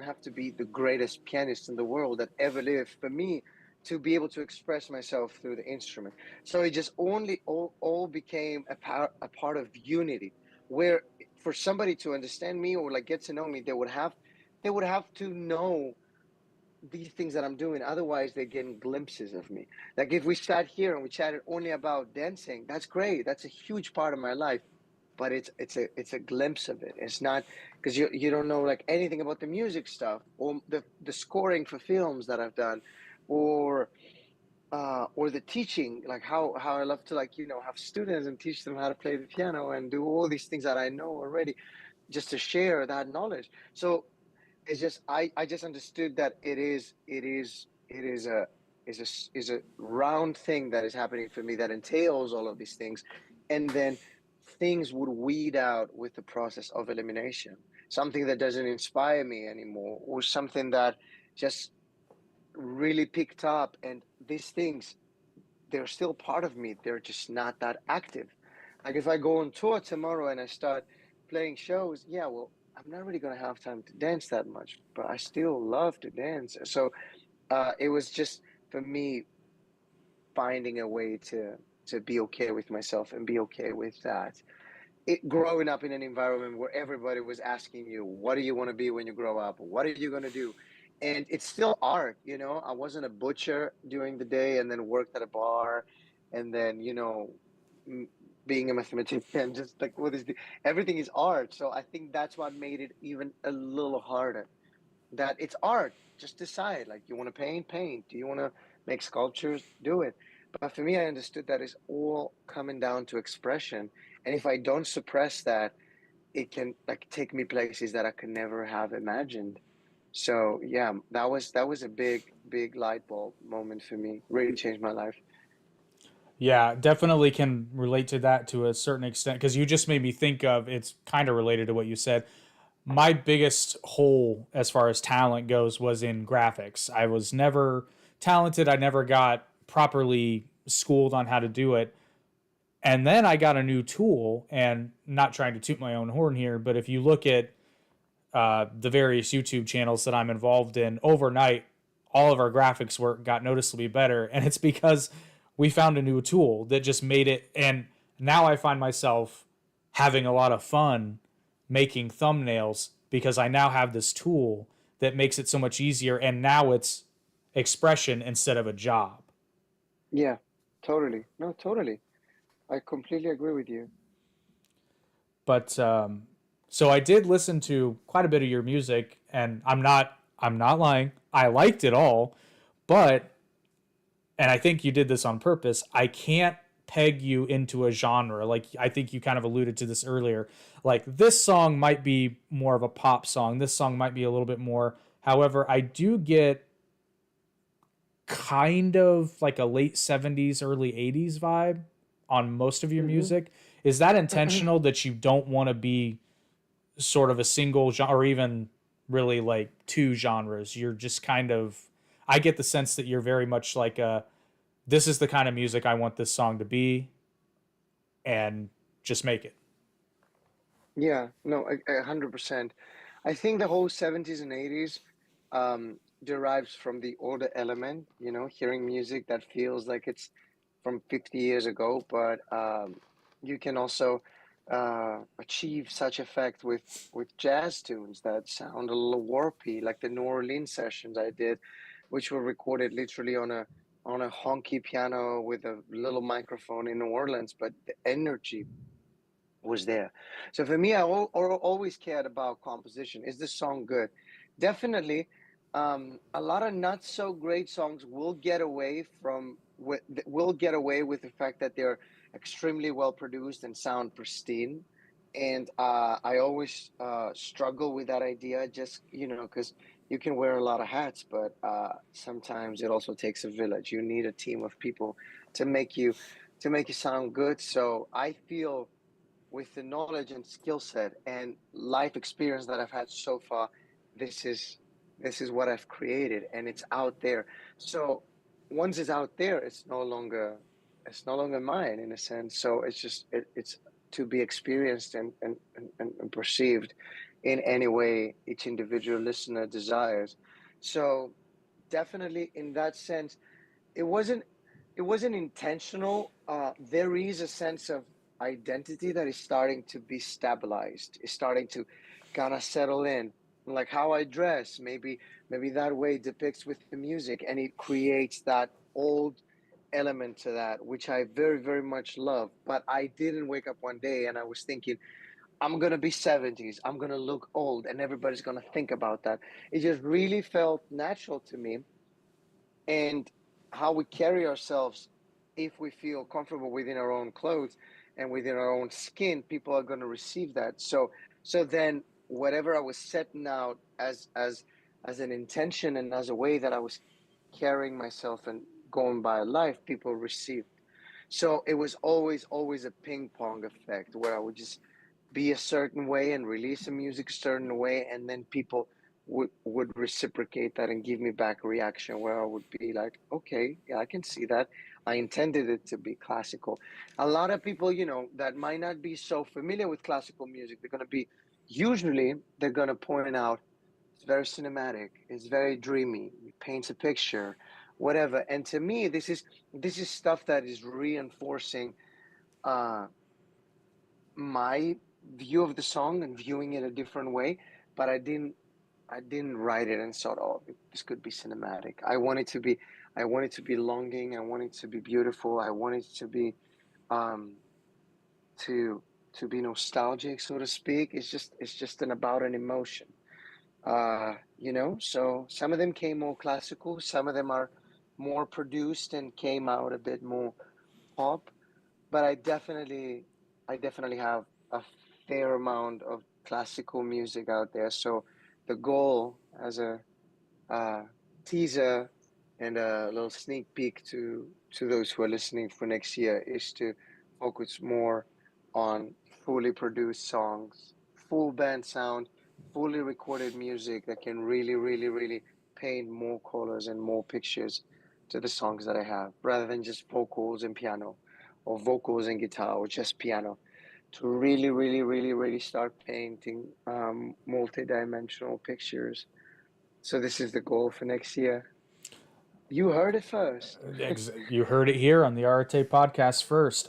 have to be the greatest pianist in the world that ever lived for me to be able to express myself through the instrument. So it just only all became a part of unity, where for somebody to understand me or like get to know me, they would have to know these things that I'm doing. Otherwise, they're getting glimpses of me. Like if we sat here and we chatted only about dancing, that's great. That's a huge part of my life. But it's a glimpse of it. It's not because you don't know like anything about the music stuff or the scoring for films that I've done, or or the teaching, like how I love to like have students and teach them how to play the piano and do all these things that I know already, just to share that knowledge. So it's just I just understood that it is a round thing that is happening for me that entails all of these things, and then things would weed out with the process of elimination. Something that doesn't inspire me anymore, or something that just really picked up, and these things, they're still part of me. They're just not that active. Like if I go on tour tomorrow and I start playing shows, yeah, well, I'm not really gonna have time to dance that much, but I still love to dance. So it was just for me finding a way to be okay with myself and be okay with that. Growing up in an environment where everybody was asking you, what do you want to be when you grow up? What are you going to do? And it's still art, I wasn't a butcher during the day and then worked at a bar, and then m- being a mathematician, just like everything is art. So I think that's what made it even a little harder, that it's art. Just decide, like, you want to paint. Do you want to make sculptures? Do it. But for me, I understood that it's all coming down to expression. And if I don't suppress that, it can like take me places that I could never have imagined. So yeah, that was a big light bulb moment for me. Really changed my life. Yeah, definitely can relate to that to a certain extent because you just made me think of it's kind of related to what you said. My biggest hole as far as talent goes was in graphics. I was never talented. I never got properly schooled on how to do it. And then I got a new tool, and not trying to toot my own horn here, but if you look at the various YouTube channels that I'm involved in, overnight, all of our graphics work got noticeably better. And it's because we found a new tool that just made it. And now I find myself having a lot of fun making thumbnails because I now have this tool that makes it so much easier. And now it's expression instead of a job. Yeah, totally. No, totally. I completely agree with you. But so I did listen to quite a bit of your music, and I'm not lying. I liked it all, but and I think you did this on purpose. I can't peg you into a genre. Like I think you kind of alluded to this earlier. Like this song might be more of a pop song. This song might be a little bit more. However, I do get kind of like a late 70s, early 80s vibe on most of your Hmm. music. Is that intentional that you don't want to be sort of a single genre or even really like two genres? You're just kind of I get the sense that you're very much like a this is the kind of music I want this song to be and just make it. Yeah, no, 100%. I think the whole 70s and 80s derives from the older element, hearing music that feels like it's from 50 years ago, but you can also achieve such effect with jazz tunes that sound a little warpy, like the New Orleans sessions I did, which were recorded literally on a honky piano with a little microphone in New Orleans, but the energy was there. So for me, always cared about composition. Is the song good? Definitely, a lot of not so great songs will get away with the fact that they're extremely well produced and sound pristine. And I always struggle with that idea, just because you can wear a lot of hats, but sometimes it also takes a village. You need a team of people to make you to make you sound good. So I feel with the knowledge and skill set and life experience that I've had so far, this is this is what I've created, and it's out there. So once it's out there, it's no longer mine in a sense. So it's to be experienced and perceived in any way each individual listener desires. So definitely in that sense, it wasn't it wasn't intentional. There is a sense of identity that is starting to be stabilized, is starting to kind of settle in. like how I dress, maybe that way depicts with the music, and it creates that old element to that, which I very, very much love. But I didn't wake up one day and I was thinking, I'm gonna be 70s, I'm gonna look old, and everybody's gonna think about that. It just really felt natural to me, and how we carry ourselves, if we feel comfortable within our own clothes and within our own skin, people are going to receive that. So then whatever I was setting out as an intention and as a way that I was carrying myself and going by life, people received. So it was always a ping pong effect where I would just be a certain way and release the music a certain way, and then people would reciprocate that and give me back a reaction where I would be like, okay, yeah, I can see that. I intended it to be classical. A lot of people, that might not be so familiar with classical music, they're going to be, usually they're going to point out it's very cinematic, it's very dreamy, it paints a picture, whatever. And to me, this is stuff that is reinforcing uh my view of the song and viewing it a different way. But I didn't write it and thought, oh, this could be cinematic. I want it to be longing. I want it to be beautiful. I want it um to to be nostalgic, so to speak. It's just about an emotion. So some of them came more classical, some of them are more produced and came out a bit more pop. But I definitely have a fair amount of classical music out there. So the goal, as a uh, teaser and a little sneak peek to those who are listening for next year, is to focus more on fully produced songs, full band sound, fully recorded music that can really, really, really paint more colors and more pictures to the songs that I have, rather than just vocals and piano, or vocals and guitar, or just piano. To really, really, really, really start painting multi-dimensional pictures. So this is the goal for next year. You heard it first. You heard it here on the Arete podcast first.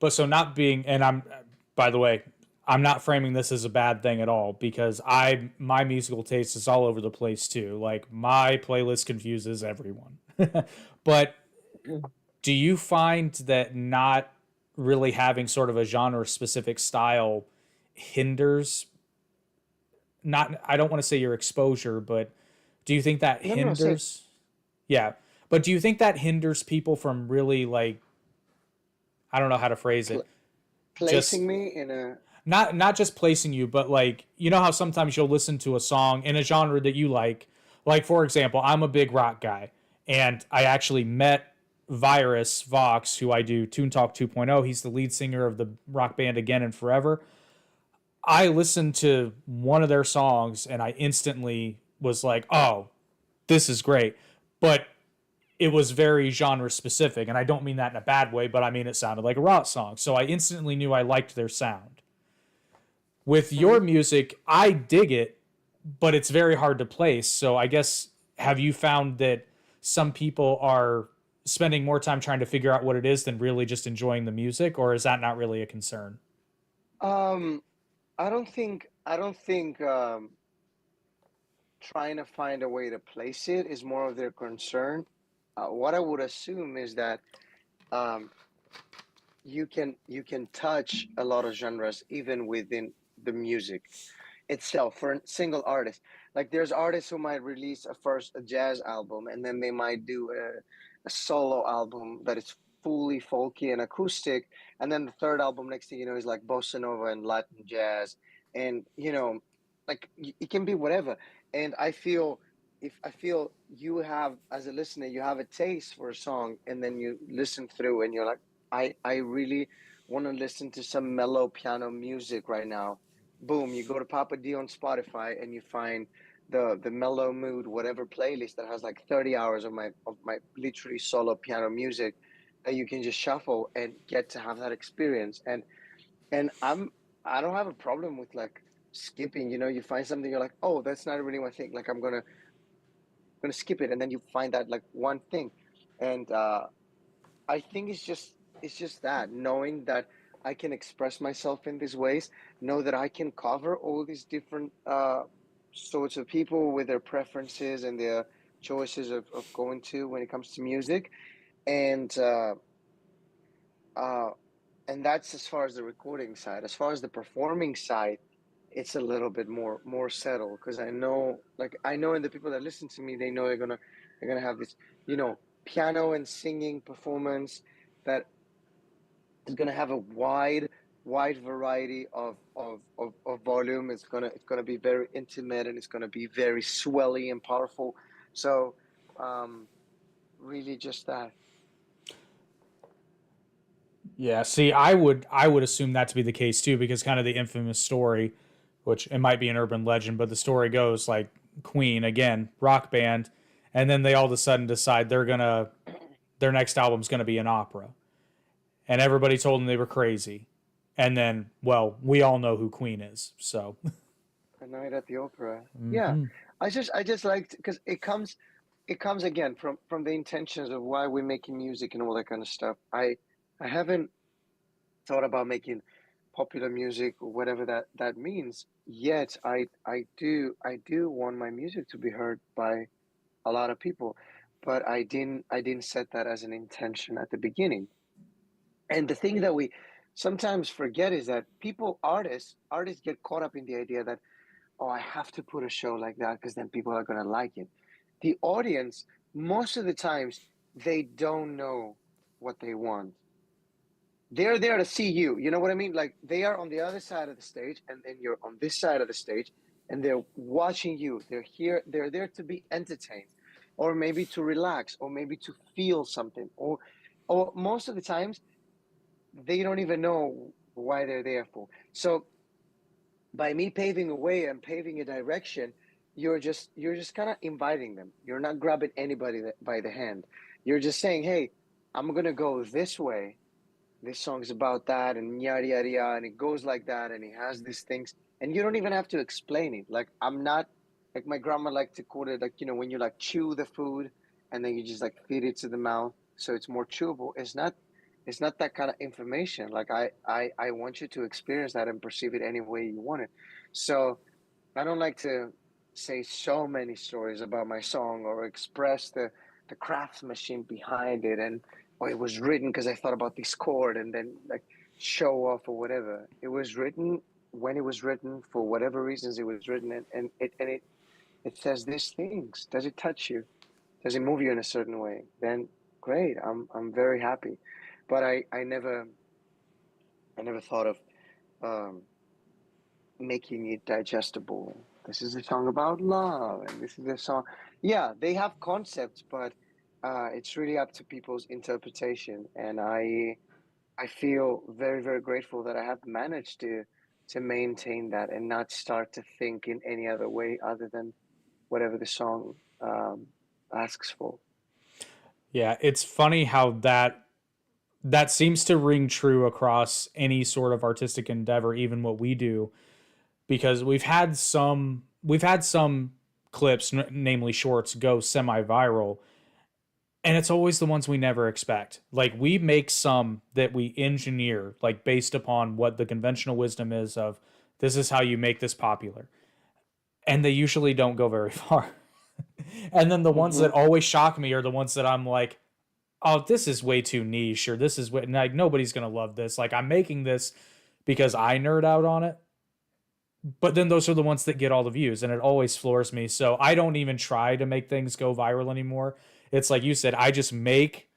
But so not being, and I'm, by the way, I'm not framing this as a bad thing at all, because my musical taste is all over the place too. Like my playlist confuses everyone. But do you find that not really having sort of a genre specific style hinders, not, I don't want to say your exposure, but do you think that No, no, no. Say hinders, yeah, but do you think that hinders people from really, like, I don't know how to phrase it, pl- just placing me in a. not just placing you, but like, you know how sometimes you'll listen to a song in a genre that you like for example, I'm a big rock guy, and I actually met Virus Vox, who I do Toon Talk 2.0. He's the lead singer of the rock band Again and Forever. I listened to one of their songs and I instantly was like, oh, this is great. But it was very genre specific. And I don't mean that in a bad way, but I mean it sounded like a rock song. So I instantly knew I liked their sound. With your Mhm. music, I dig it, but it's very hard to place. So I guess, have you found that some people are spending more time trying to figure out what it is than really just enjoying the music, or is that not really a concern? Um, I don't think trying to find a way to place it is more of their concern. What I would assume is that um, you can touch a lot of genres even within the music itself for a single artist. Like there's artists who might release a jazz album, and then they might do a solo album that is fully folky and acoustic, and then the third album, next thing you know, is like bossa nova and Latin jazz, and like it can be whatever. And I feel you have, as a listener, you have a taste for a song, and then you listen through, and you're like, I really want to listen to some mellow piano music right now. Boom, you go to Pappa D on Spotify and you find the mellow mood whatever playlist that has like 30 hours of my literally solo piano music that you can just shuffle and get to have that experience. And I don't have a problem with like skipping. You find something, you're like, oh, that's not really my thing, like I'm gonna skip it, and then you find that like one thing. And I think it's just that knowing that I can express myself in these ways, know that I can cover all these different sorts of people with their preferences and their choices of going to when it comes to music. And uh, and that's as far as the recording side. As far as the performing side, it's a little bit more settled because I know, and the people that listen to me, they know they're gonna have this, piano and singing performance that is gonna have a wide variety of volume. It's gonna be very intimate, and it's gonna be very swelly and powerful. So, um, really, just that. Yeah, see, I would assume that to be the case too, because kind of the infamous story, which it might be an urban legend, but the story goes like Queen again, rock band, and then they all of a sudden decide their next album's gonna be an opera, and everybody told them they were crazy, and then well, we all know who Queen is, so A night at the opera. Yeah, mm-hmm. I just liked because it comes again from the intentions of why we're making music and all that kind of stuff. I haven't thought about making popular music or whatever that means yet. I do want my music to be heard by a lot of people, but I didn't set that as an intention at the beginning. And the thing that we sometimes forget is that artists get caught up in the idea that, oh, I have to put a show like that because then people are going to like it. The audience, most of the times, they don't know what they want. They're there to see you. You know what I mean? Like they are on the other side of the stage, and then you're on this side of the stage, and they're watching you. They're here. They're there to be entertained, or maybe to relax, or maybe to feel something, or most of the times they don't even know why they're there for. So by me paving a way and paving a direction, you're just kind of inviting them. You're not grabbing anybody by the hand. You're just saying, "Hey, I'm gonna go this way. This song's about that, and yada yada yada, and it goes like that, and it has these things, and you don't even have to explain it. Like I'm not like my grandma liked to quote it, like when you like chew the food, and then you just like feed it to the mouth, so it's more chewable. It's not that kind of information. Like I want you to experience that and perceive it any way you want it. So I don't like to say so many stories about my song or express the craftsmanship behind it, and or it was written because I thought about this chord, and then like show off or whatever. It was written when it was written for whatever reasons it was written, and it says these things. Does it touch you? Does it move you in a certain way? Then great. I'm very happy. But I never thought of um making it digestible. This is a song about love, and this is a song. Yeah, they have concepts, but it's really up to people's interpretation. And I feel very, very grateful that I have managed to maintain that and not start to think in any other way other than whatever the song asks for. Yeah, it's funny how that seems to ring true across any sort of artistic endeavor, even what we do, because we've had some clips, namely shorts, go semi-viral, and it's always the ones we never expect. Like we make some that we engineer, like based upon what the conventional wisdom is of this is how you make this popular, and they usually don't go very far. And then the ones that Hmm. always shock me are the ones that I'm like, oh, this is way too niche, or this is way, like nobody's gonna love this. Like I'm making this because I nerd out on it, but then those are the ones that get all the views, and it always floors me. So I don't even try to make things go viral anymore. It's like you said, I just make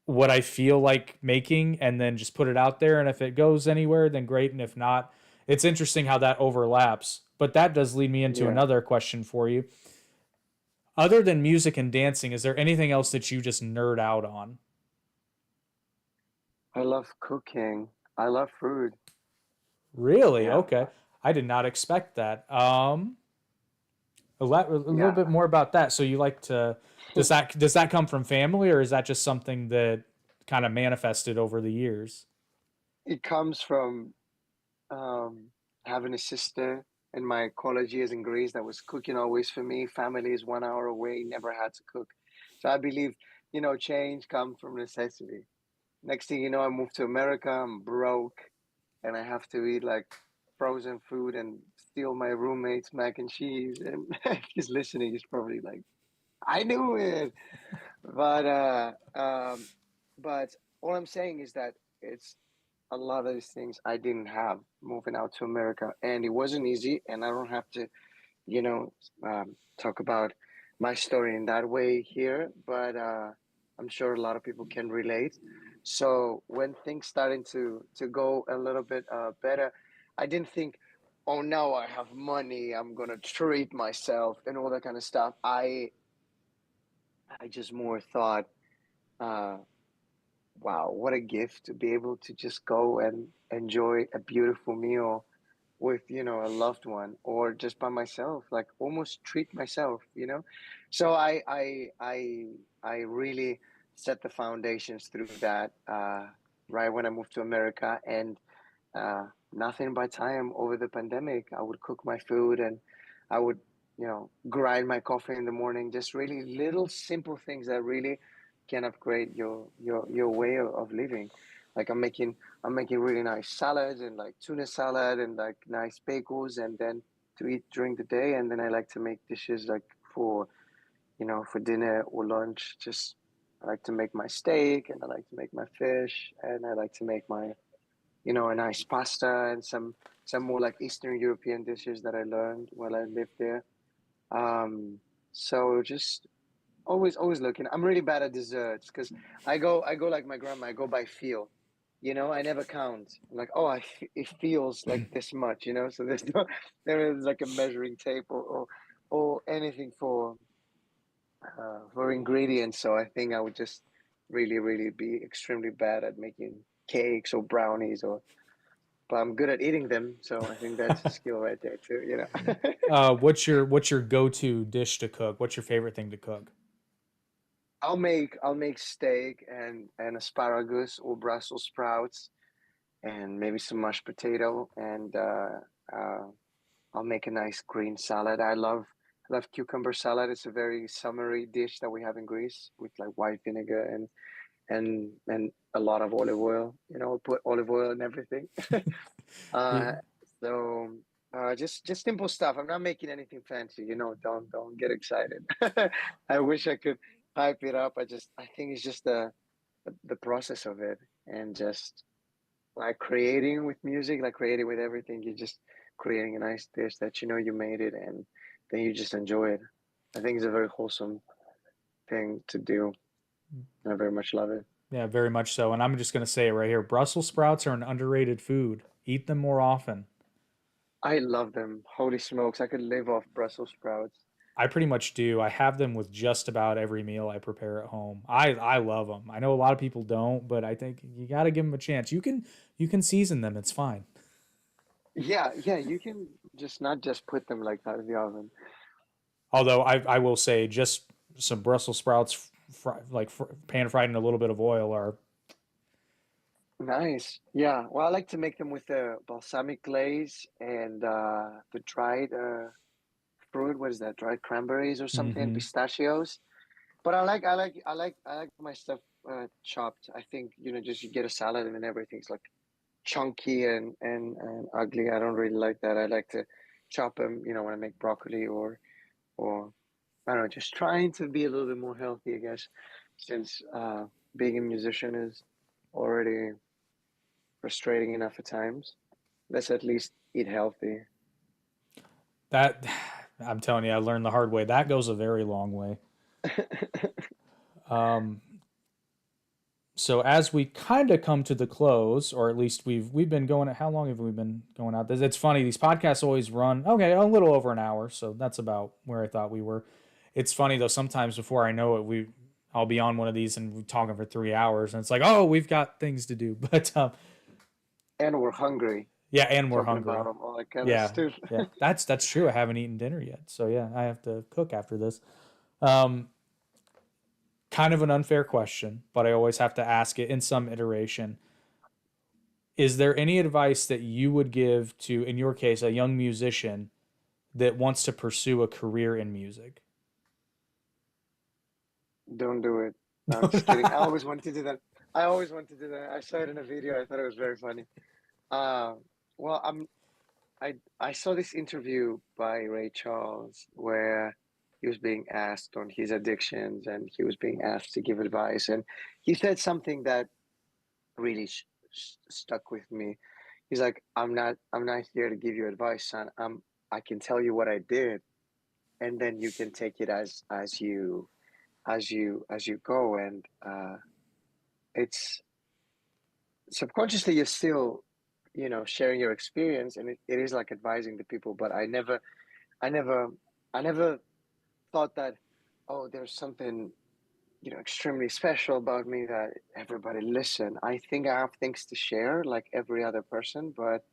what I feel like making and then just put it out there, and if it goes anywhere then great, and if not, it's interesting how that overlaps. But that does lead me into Yeah, another question for you. Other than music and dancing, is there anything else that you just nerd out on? I love cooking. I love food. Really? Yeah, Okay. I did not expect that. A little yeah. bit more about that. So you like to does that come from family, or is that just something that kind of manifested over the years? It comes from um, having a sister in my college years in Greece that was cooking always for me. Family is 1 hour away, never had to cook. So I believe, change comes from necessity. Next thing you know, I moved to America. I'm broke, and I have to eat like frozen food and steal my roommate's mac and cheese. And if he's listening, he's probably like, "I knew it." But but all I'm saying is that it's a lot of these things I didn't have moving out to America, and it wasn't easy. And I don't have to, you know, talk about my story in that way here, but I'm sure a lot of people can relate. So when things started to go a little bit better, I didn't think, oh, now I have money, I'm gonna treat myself and all that kind of stuff. I just more thought, uh, wow, what a gift to be able to just go and enjoy a beautiful meal with, a loved one, or just by myself, like almost treat myself, so I really set the foundations through that, right when I moved to America. And nothing but time over the pandemic, I would cook my food, and I would, grind my coffee in the morning. Just really little simple things that really can upgrade your way of living. Like I'm making really nice salads, and like tuna salad, and like nice bagels, and then to eat during the day. And then I like to make dishes like for, for dinner or lunch. Just I like to make my steak, and I like to make my fish, and I like to make my, a nice pasta, and some more like Eastern European dishes that I learned while I lived there. So just always looking. I'm really bad at desserts because I go like my grandma. I go by feel. I never count. I'm like, oh, it feels like this much. So there's no there is like a measuring tape, or anything for ingredients. So I think I would just really be extremely bad at making cakes or brownies, but I'm good at eating them. So I think that's a skill right there too. What's your go-to dish to cook? What's your favorite thing to cook? I'll make steak and asparagus or Brussels sprouts, and maybe some mashed potato, and uh, I'll make a nice green salad. I love cucumber salad. It's a very summery dish that we have in Greece, with like white vinegar and a lot of olive oil. Put olive oil in everything. Yeah. Uh, so just simple stuff. I'm not making anything fancy. Don't get excited. I wish I could hype it up. I think it's just the process of it, and just like creating with music, like creating with everything. You're just creating a nice dish that you made it, and then you just enjoy it. I think it's a very wholesome thing to do, and I very much love it. Yeah, very much so. And I'm just going to say it right here. Brussels sprouts are an underrated food. Eat them more often. I love them. Holy smokes, I could live off Brussels sprouts. I pretty much do. I have them with just about every meal I prepare at home. I love them. I know a lot of people don't, but I think you got to give them a chance. You can season them. It's fine. Yeah, yeah, you can just not just put them like that in the oven. Although I will say just some Brussels sprouts pan fried in a little bit of oil are Nice. Yeah. Well, I like to make them with the balsamic glaze and the dried fruit. What is that? Dried cranberries or something, mhm. pistachios. But I like my stuff chopped. I think, just you get a salad and then everything's like chunky and ugly. I don't really like that. I like to chop them, when I make broccoli, or I don't know, just trying to be a little bit more healthy, I guess, since being a musician is already frustrating enough at times. Let's at least eat healthy. That I'm telling you, I learned the hard way. That goes a very long way. Um, so as we kind of come to the close, or at least we've been going. How long have we been going out? It's funny. These podcasts always run a little over an hour, so that's about where I thought we were. It's funny though. Sometimes before I know it, I'll be on one of these and we're talking for 3 hours, and it's like, oh, we've got things to do. But And we're hungry, yeah, and we're talking about hungry. all that kind of Yeah, stuff. yeah, that's true. I haven't eaten dinner yet, so yeah, I have to cook after this. Um, Kind of an unfair question, but I always have to ask it in some iteration. Is there any advice that you would give to, in your case, a young musician that wants to pursue a career in music? Don't do it. No, I'm just kidding. I always wanted to do that. I always wanted to do that. I saw it in a video. I thought it was very funny. Uh, well, I saw this interview by Ray Charles where he was being asked on his addictions and he was being asked to give advice, and he said something that really stuck with me. He's like, I'm not here to give you advice, son. I can tell you what I did, and then you can take it as you go. And it's subconsciously you're still, sharing your experience, and it is like advising the people. But I never, I never thought that, oh, there's something, extremely special about me that everybody listen. I think I have things to share like every other person, but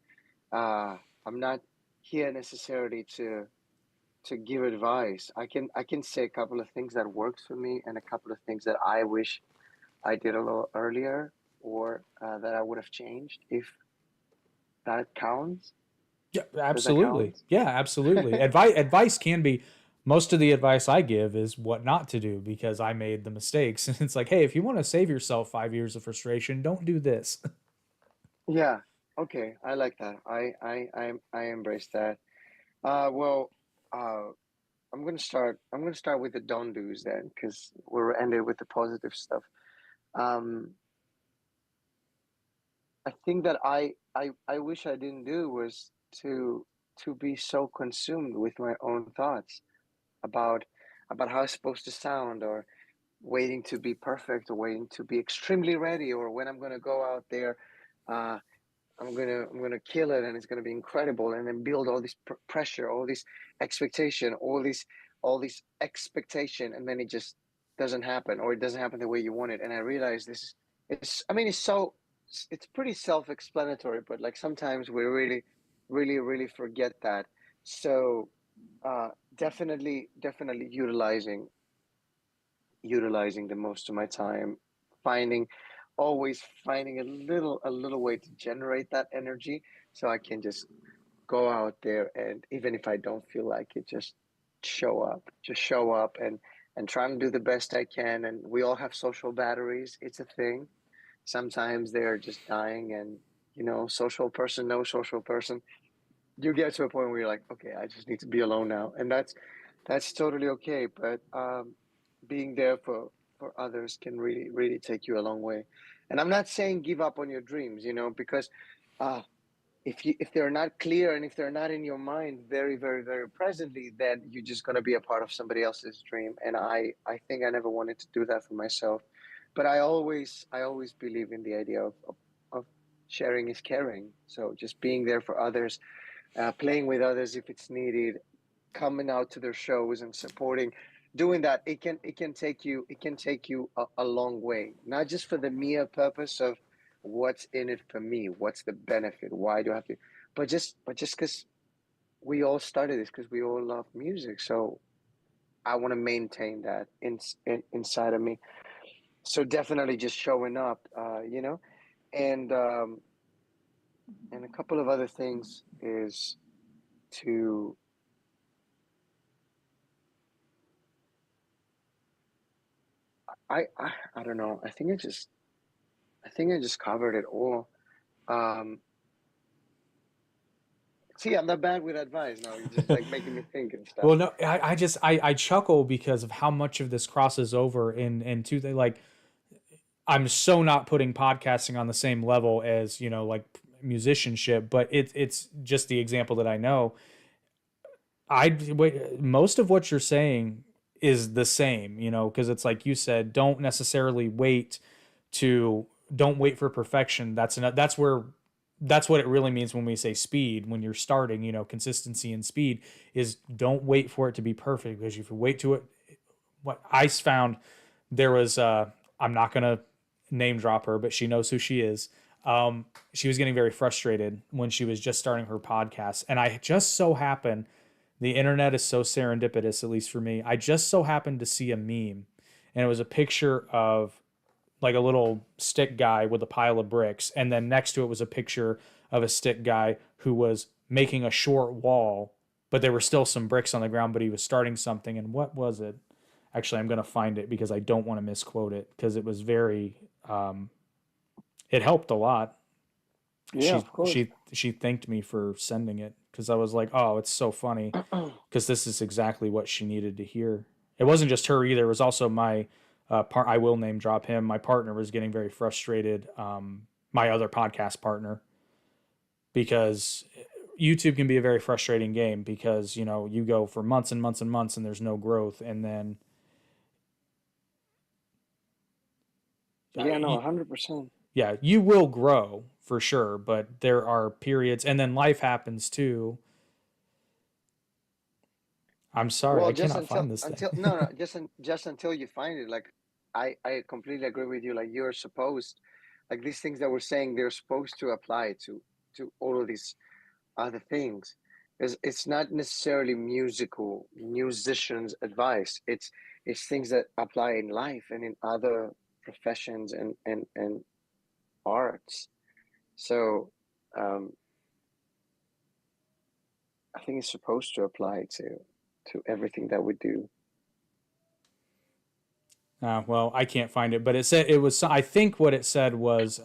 I'm not here necessarily to give advice. I can say a couple of things that works for me and a couple of things that I wish I did a little earlier, or that I would have changed, if that counts. Yeah, Does that absolutely. count? Yeah, absolutely. Advice can be, most of the advice I give is what not to do because I made the mistakes. And it's like, hey, if you want to save yourself 5 years of frustration, don't do this. Yeah. Okay. I like that. I embrace that. Well, uh, I'm gonna start with the don't do's then, because we're ended with the positive stuff. Um, I think that I wish I didn't do was to be so consumed with my own thoughts about how it's supposed to sound, or waiting to be perfect, or waiting to be extremely ready, or when I'm gonna go out there, uh, I'm gonna kill it, and it's gonna be incredible, and then build all this pressure, all this expectation, all this expectation, and then it just doesn't happen, or it doesn't happen the way you want it. And I realize this is it's I mean it's pretty self-explanatory, but like sometimes we really, really, really forget that. So definitely utilizing the most of my time, finding always finding a little way to generate that energy, so I can just go out there, and even if I don't feel like it, just show up and try and do the best I can. And we all have social batteries. It's a thing. Sometimes they're just dying, and social person, no social person, you get to a point where you're like, okay, I just need to be alone now, and that's totally okay. But being there for others can really, really take you a long way. And I'm not saying give up on your dreams, because uh, if they're not clear, and if they're not in your mind very, very, very presently, then you're just going to be a part of somebody else's dream. And I think I never wanted to do that for myself. But I always believe in the idea of sharing is caring. So just being there for others, playing with others if it's needed, coming out to their shows and supporting, doing that, it can take you a long way, not just for the mere purpose of what's in it for me, what's the benefit, why do I have to, but just because we all started this, because we all love music. So I want to maintain that inside of me. So definitely just showing up, and a couple of other things is to I don't know. I think I just covered it all. Um, See, I'm not bad with advice now. You're just like making me think and stuff. Well, no, I chuckle because of how much of this crosses over into the like, I'm so not putting podcasting on the same level as, like musicianship, but it's just the example that I know. I wait, most of what you're saying is the same, because it's like you said, to don't wait for perfection. That's what it really means when we say speed. When you're starting, consistency and speed is, don't wait for it to be perfect, because if you wait to it, what I found, there was I'm not gonna name drop her, but she knows who she is. She was getting very frustrated when she was just starting her podcast, and I just so happened, the internet is so serendipitous, at least for me. I just so happened to see a meme, and it was a picture of like a little stick guy with a pile of bricks, and then next to it was a picture of a stick guy who was making a short wall, but there were still some bricks on the ground, but he was starting something. And what was it? Actually, I'm going to find it because I don't want to misquote it, because it was very it helped a lot. Yeah, of course. She thanked me for sending it because I was like, oh, it's so funny because this is exactly what she needed to hear. It wasn't just her either. It was also my part. I will name drop him. My partner was getting very frustrated. My other podcast partner, because YouTube can be a very frustrating game because you go for months and months and months and there's no growth, and then Yeah, no, 100%. yeah, you will grow for sure, but there are periods, and then life happens too. I'm sorry, Well, I just cannot find this until thing. no, no, just until you find it. Like, I completely agree with you. Like, you're supposed, like, these things that we're saying, they're supposed to apply to all of these other things. It's not necessarily musicians' advice. It's things that apply in life and in other professions and arts. So, um, I think it's supposed to apply to everything that we do. Well, I can't find it, but it said it was. I think what it said was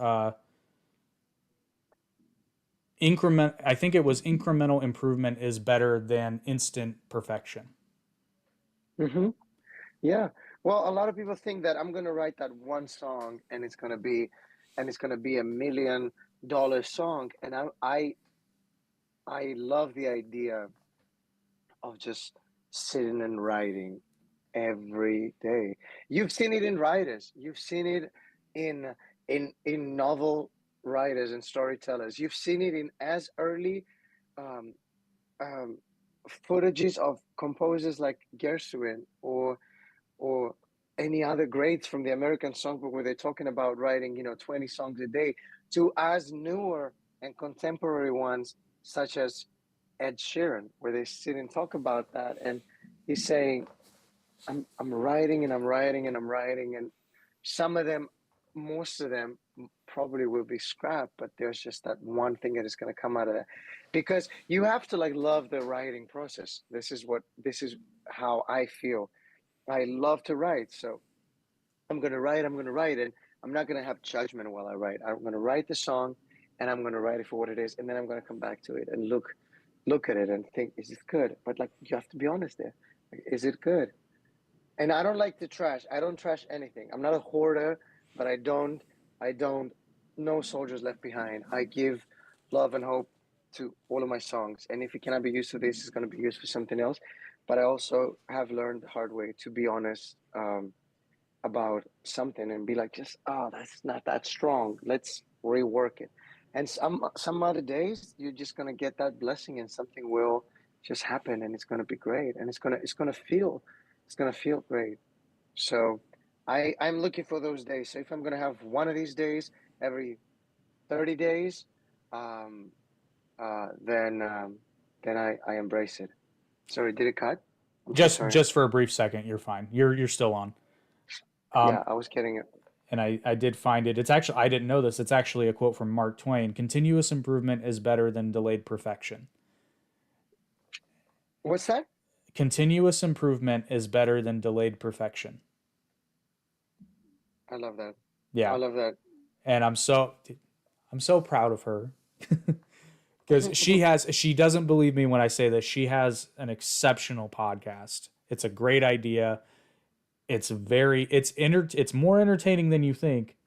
increment. I think it was incremental improvement is better than instant perfection. Hmm. Yeah. Well, a lot of people think that I'm gonna write that one song and it's gonna be $1 million song. And I love the idea of just sitting and writing every day. You've seen it in writers. You've seen it in in novel writers and storytellers. You've seen it in as early um, um, footages of composers like Gershwin or any other greats from the American Songbook where they're talking about writing, 20 songs a day, to as newer and contemporary ones such as Ed Sheeran, where they sit and talk about that. And he's saying, I'm writing and I'm writing and I'm writing, and some of them, most of them probably will be scrapped, but there's just that one thing that is going to come out of that, because you have to like love the writing process. This is how I feel. I love to write, so I'm going to write, and I'm not going to have judgment while I write. I'm going to write the song, and I'm going to write it for what it is, and then I'm going to come back to it and look at it and think, is it good? But like, you have to be honest there. Like, is it good? And I don't like to trash. I don't trash anything. I'm not a hoarder, but I don't, no soldiers left behind. I give love and hope to all of my songs. And if it cannot be used for this, it's going to be used for something else. But I also have learned the hard way to be honest about something and be like, just, oh, that's not that strong. Let's rework it. And some other days, you're just going to get that blessing and something will just happen and it's going to be great. And it's going to feel great. So I'm looking for those days. So if I'm gonna have one of these days every 30 days, um, uh, then um, then I embrace it. Sorry, did it cut? I'm so sorry. Just for a brief second, you're fine. You're still on. Um, Yeah, I was kidding. and I did find it. It's actually I didn't know this. It's actually a quote from Mark Twain. Continuous improvement is better than delayed perfection. What's that? Continuous improvement is better than delayed perfection. I love that. I Yeah, love that. and I'm so proud of her because she doesn't believe me when I say this. She has an exceptional podcast. It's a great idea. It's more entertaining than you think.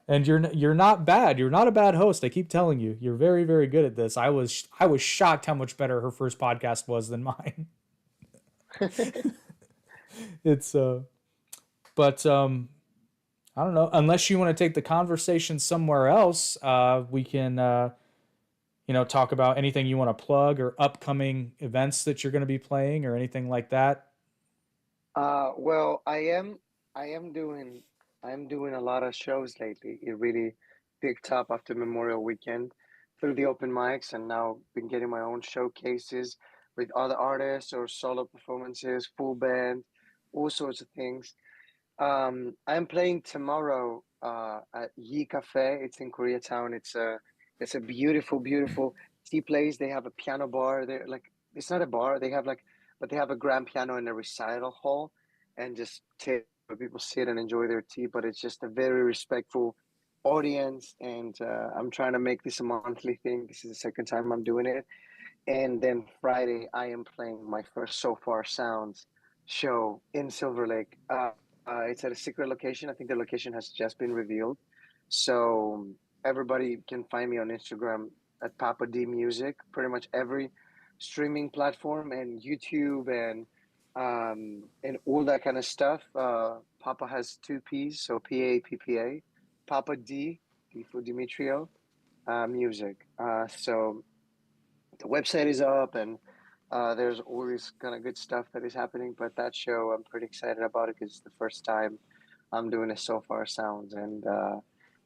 And you're not bad. You're not a bad host. I keep telling you. You're very very good at this. I was shocked how much better her first podcast was than mine. It's but I don't know. Unless you want to take the conversation somewhere else, we can talk about anything you want to plug or upcoming events that you're going to be playing or anything like that. Well, I am doing a lot of shows lately. It really picked up after Memorial Weekend through the open mics, and now been getting my own showcases with other artists or solo performances, full band, all sorts of things. I'm playing tomorrow at Yi Cafe. It's in Koreatown. It's a beautiful, beautiful tea place. They have a piano bar. They're like, it's not a bar. They have like, but they have a grand piano in a recital hall, and just take people sit and enjoy their tea, but it's just a very respectful audience. And I'm trying to make this a monthly thing. This is the second time I'm doing it. And then Friday, I am playing my first So Far Sounds show in Silver Lake. It's at a secret location. I think the location has just been revealed. So everybody can find me on Instagram at Pappa D Music, pretty much every streaming platform and YouTube and all that kind of stuff. Papa has two P's, so Pappa, Pappa D, D for Dimitrio, music. So the website is up and there's all this kind of good stuff that is happening. But that show, I'm pretty excited about it because it's the first time I'm doing a So Far Sounds, and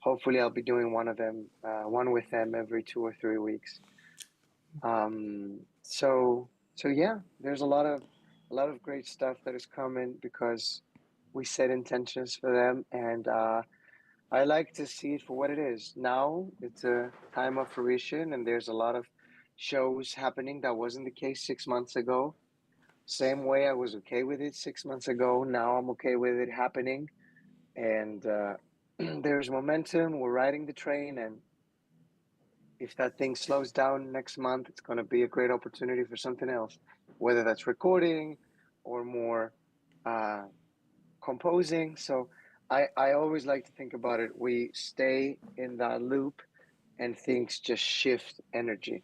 hopefully I'll be doing one with them every 2 or 3 weeks. So yeah, there's a lot of great stuff that is coming because we set intentions for them, and I like to see it for what it is. Now it's a time of fruition, and there's a lot of shows happening that wasn't the case 6 months ago. Same way I was okay with it 6 months ago. Now I'm okay with it happening, and there's momentum. We're riding the train, and if that thing slows down next month, it's going to be a great opportunity for something else, whether that's recording or more uh, composing. So I always like to think about it. We stay in that loop and things just shift energy,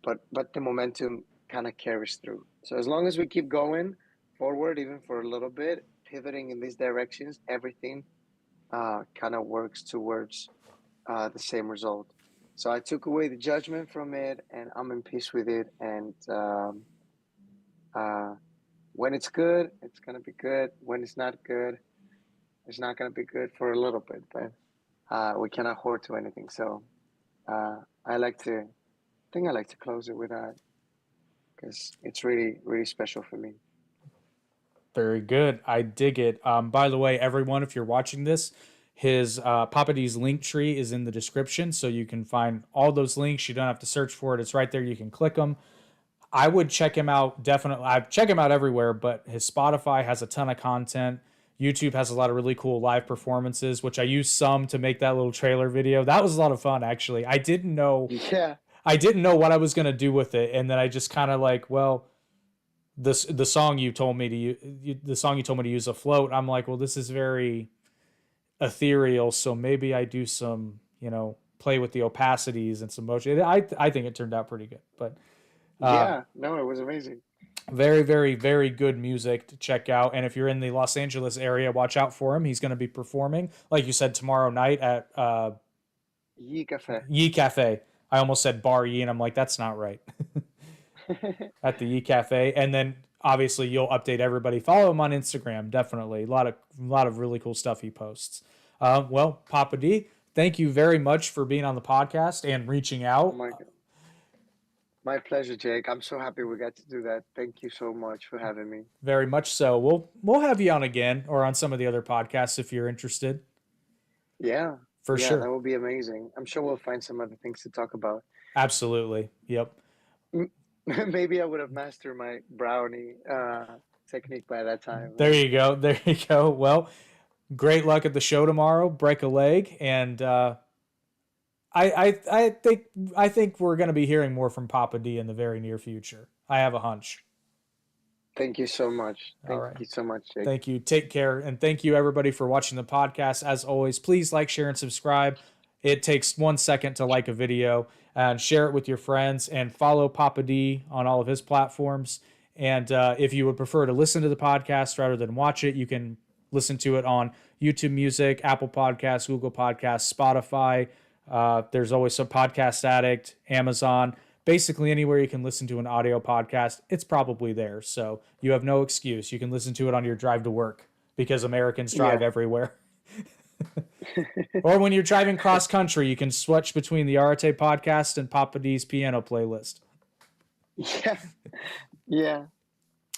but the momentum kind of carries through. So as long as we keep going forward, even for a little bit, pivoting in these directions, everything kind of works towards the same result. So I took away the judgment from it, and I'm in peace with it. And uh, when it's good, it's gonna be good. When it's not good, it's not gonna be good for a little bit. But we cannot hoard to anything. So uh, I like to I think I like to close it with that because it's really really special for me. Very good. I dig it. By the way, everyone, if you're watching this, his Papa D's link tree is in the description, so you can find all those links. You don't have to search for it; it's right there. You can click them. I would check him out definitely. I check him out everywhere, but his Spotify has a ton of content. YouTube has a lot of really cool live performances, which I used some to make that little trailer video. That was a lot of fun, actually. Yeah, I didn't know what I was gonna do with it, and then I just kind of like, well, the song you told me to the song you told me to use a float. I'm like, well, this is very ethereal, so maybe I do some, play with the opacities and some motion. I think it turned out pretty good, but uh, yeah. No, it was amazing. very, very, very good music to check out. And if you're in the Los Angeles area, watch out for him. He's going to be performing, like you said, tomorrow night at Yi Cafe. Yi Cafe. I almost said Bar Yi, and I'm like, that's not right. At the Yi Cafe, and then obviously you'll update everybody. Follow him on Instagram, definitely. A lot of really cool stuff he posts. Well, Papa D, thank you very much for being on the podcast and reaching Oh out. my God. My pleasure, Jake. I'm so happy we got to do that. Thank you so much for having me. Very much so. We'll have you on again or on some of the other podcasts if you're interested. Yeah, For yeah, that sure. would be amazing. I'm sure we'll find some other things to talk about. Absolutely. Yep. M- Maybe I would have mastered my brownie technique by that time. There you go. There you go. Well, great luck at the show tomorrow. Break a leg, and I think we're going to be hearing more from Papa D in the very near future. I have a hunch. Thank you so much. All Thank right. you so much, Jake. Thank you. Take care, and thank you everybody for watching the podcast. As always, please like, share, and subscribe. It takes 1 second to like a video, and share it with your friends, and follow Papa D on all of his platforms. And if you would prefer to listen to the podcast rather than watch it, you can listen to it on YouTube Music, Apple Podcasts, Google Podcasts, Spotify. There's always some Podcast Addict, Amazon. Basically, anywhere you can listen to an audio podcast, it's probably there. So you have no excuse. You can listen to it on your drive to work because Americans drive Yeah. everywhere. Or when you're driving cross country, you can switch between the Arete podcast and Papa D's piano playlist. Yeah. Yeah.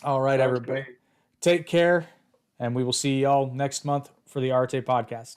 All right, Sounds everybody. great. Take care, and we will see y'all next month for the Arete podcast.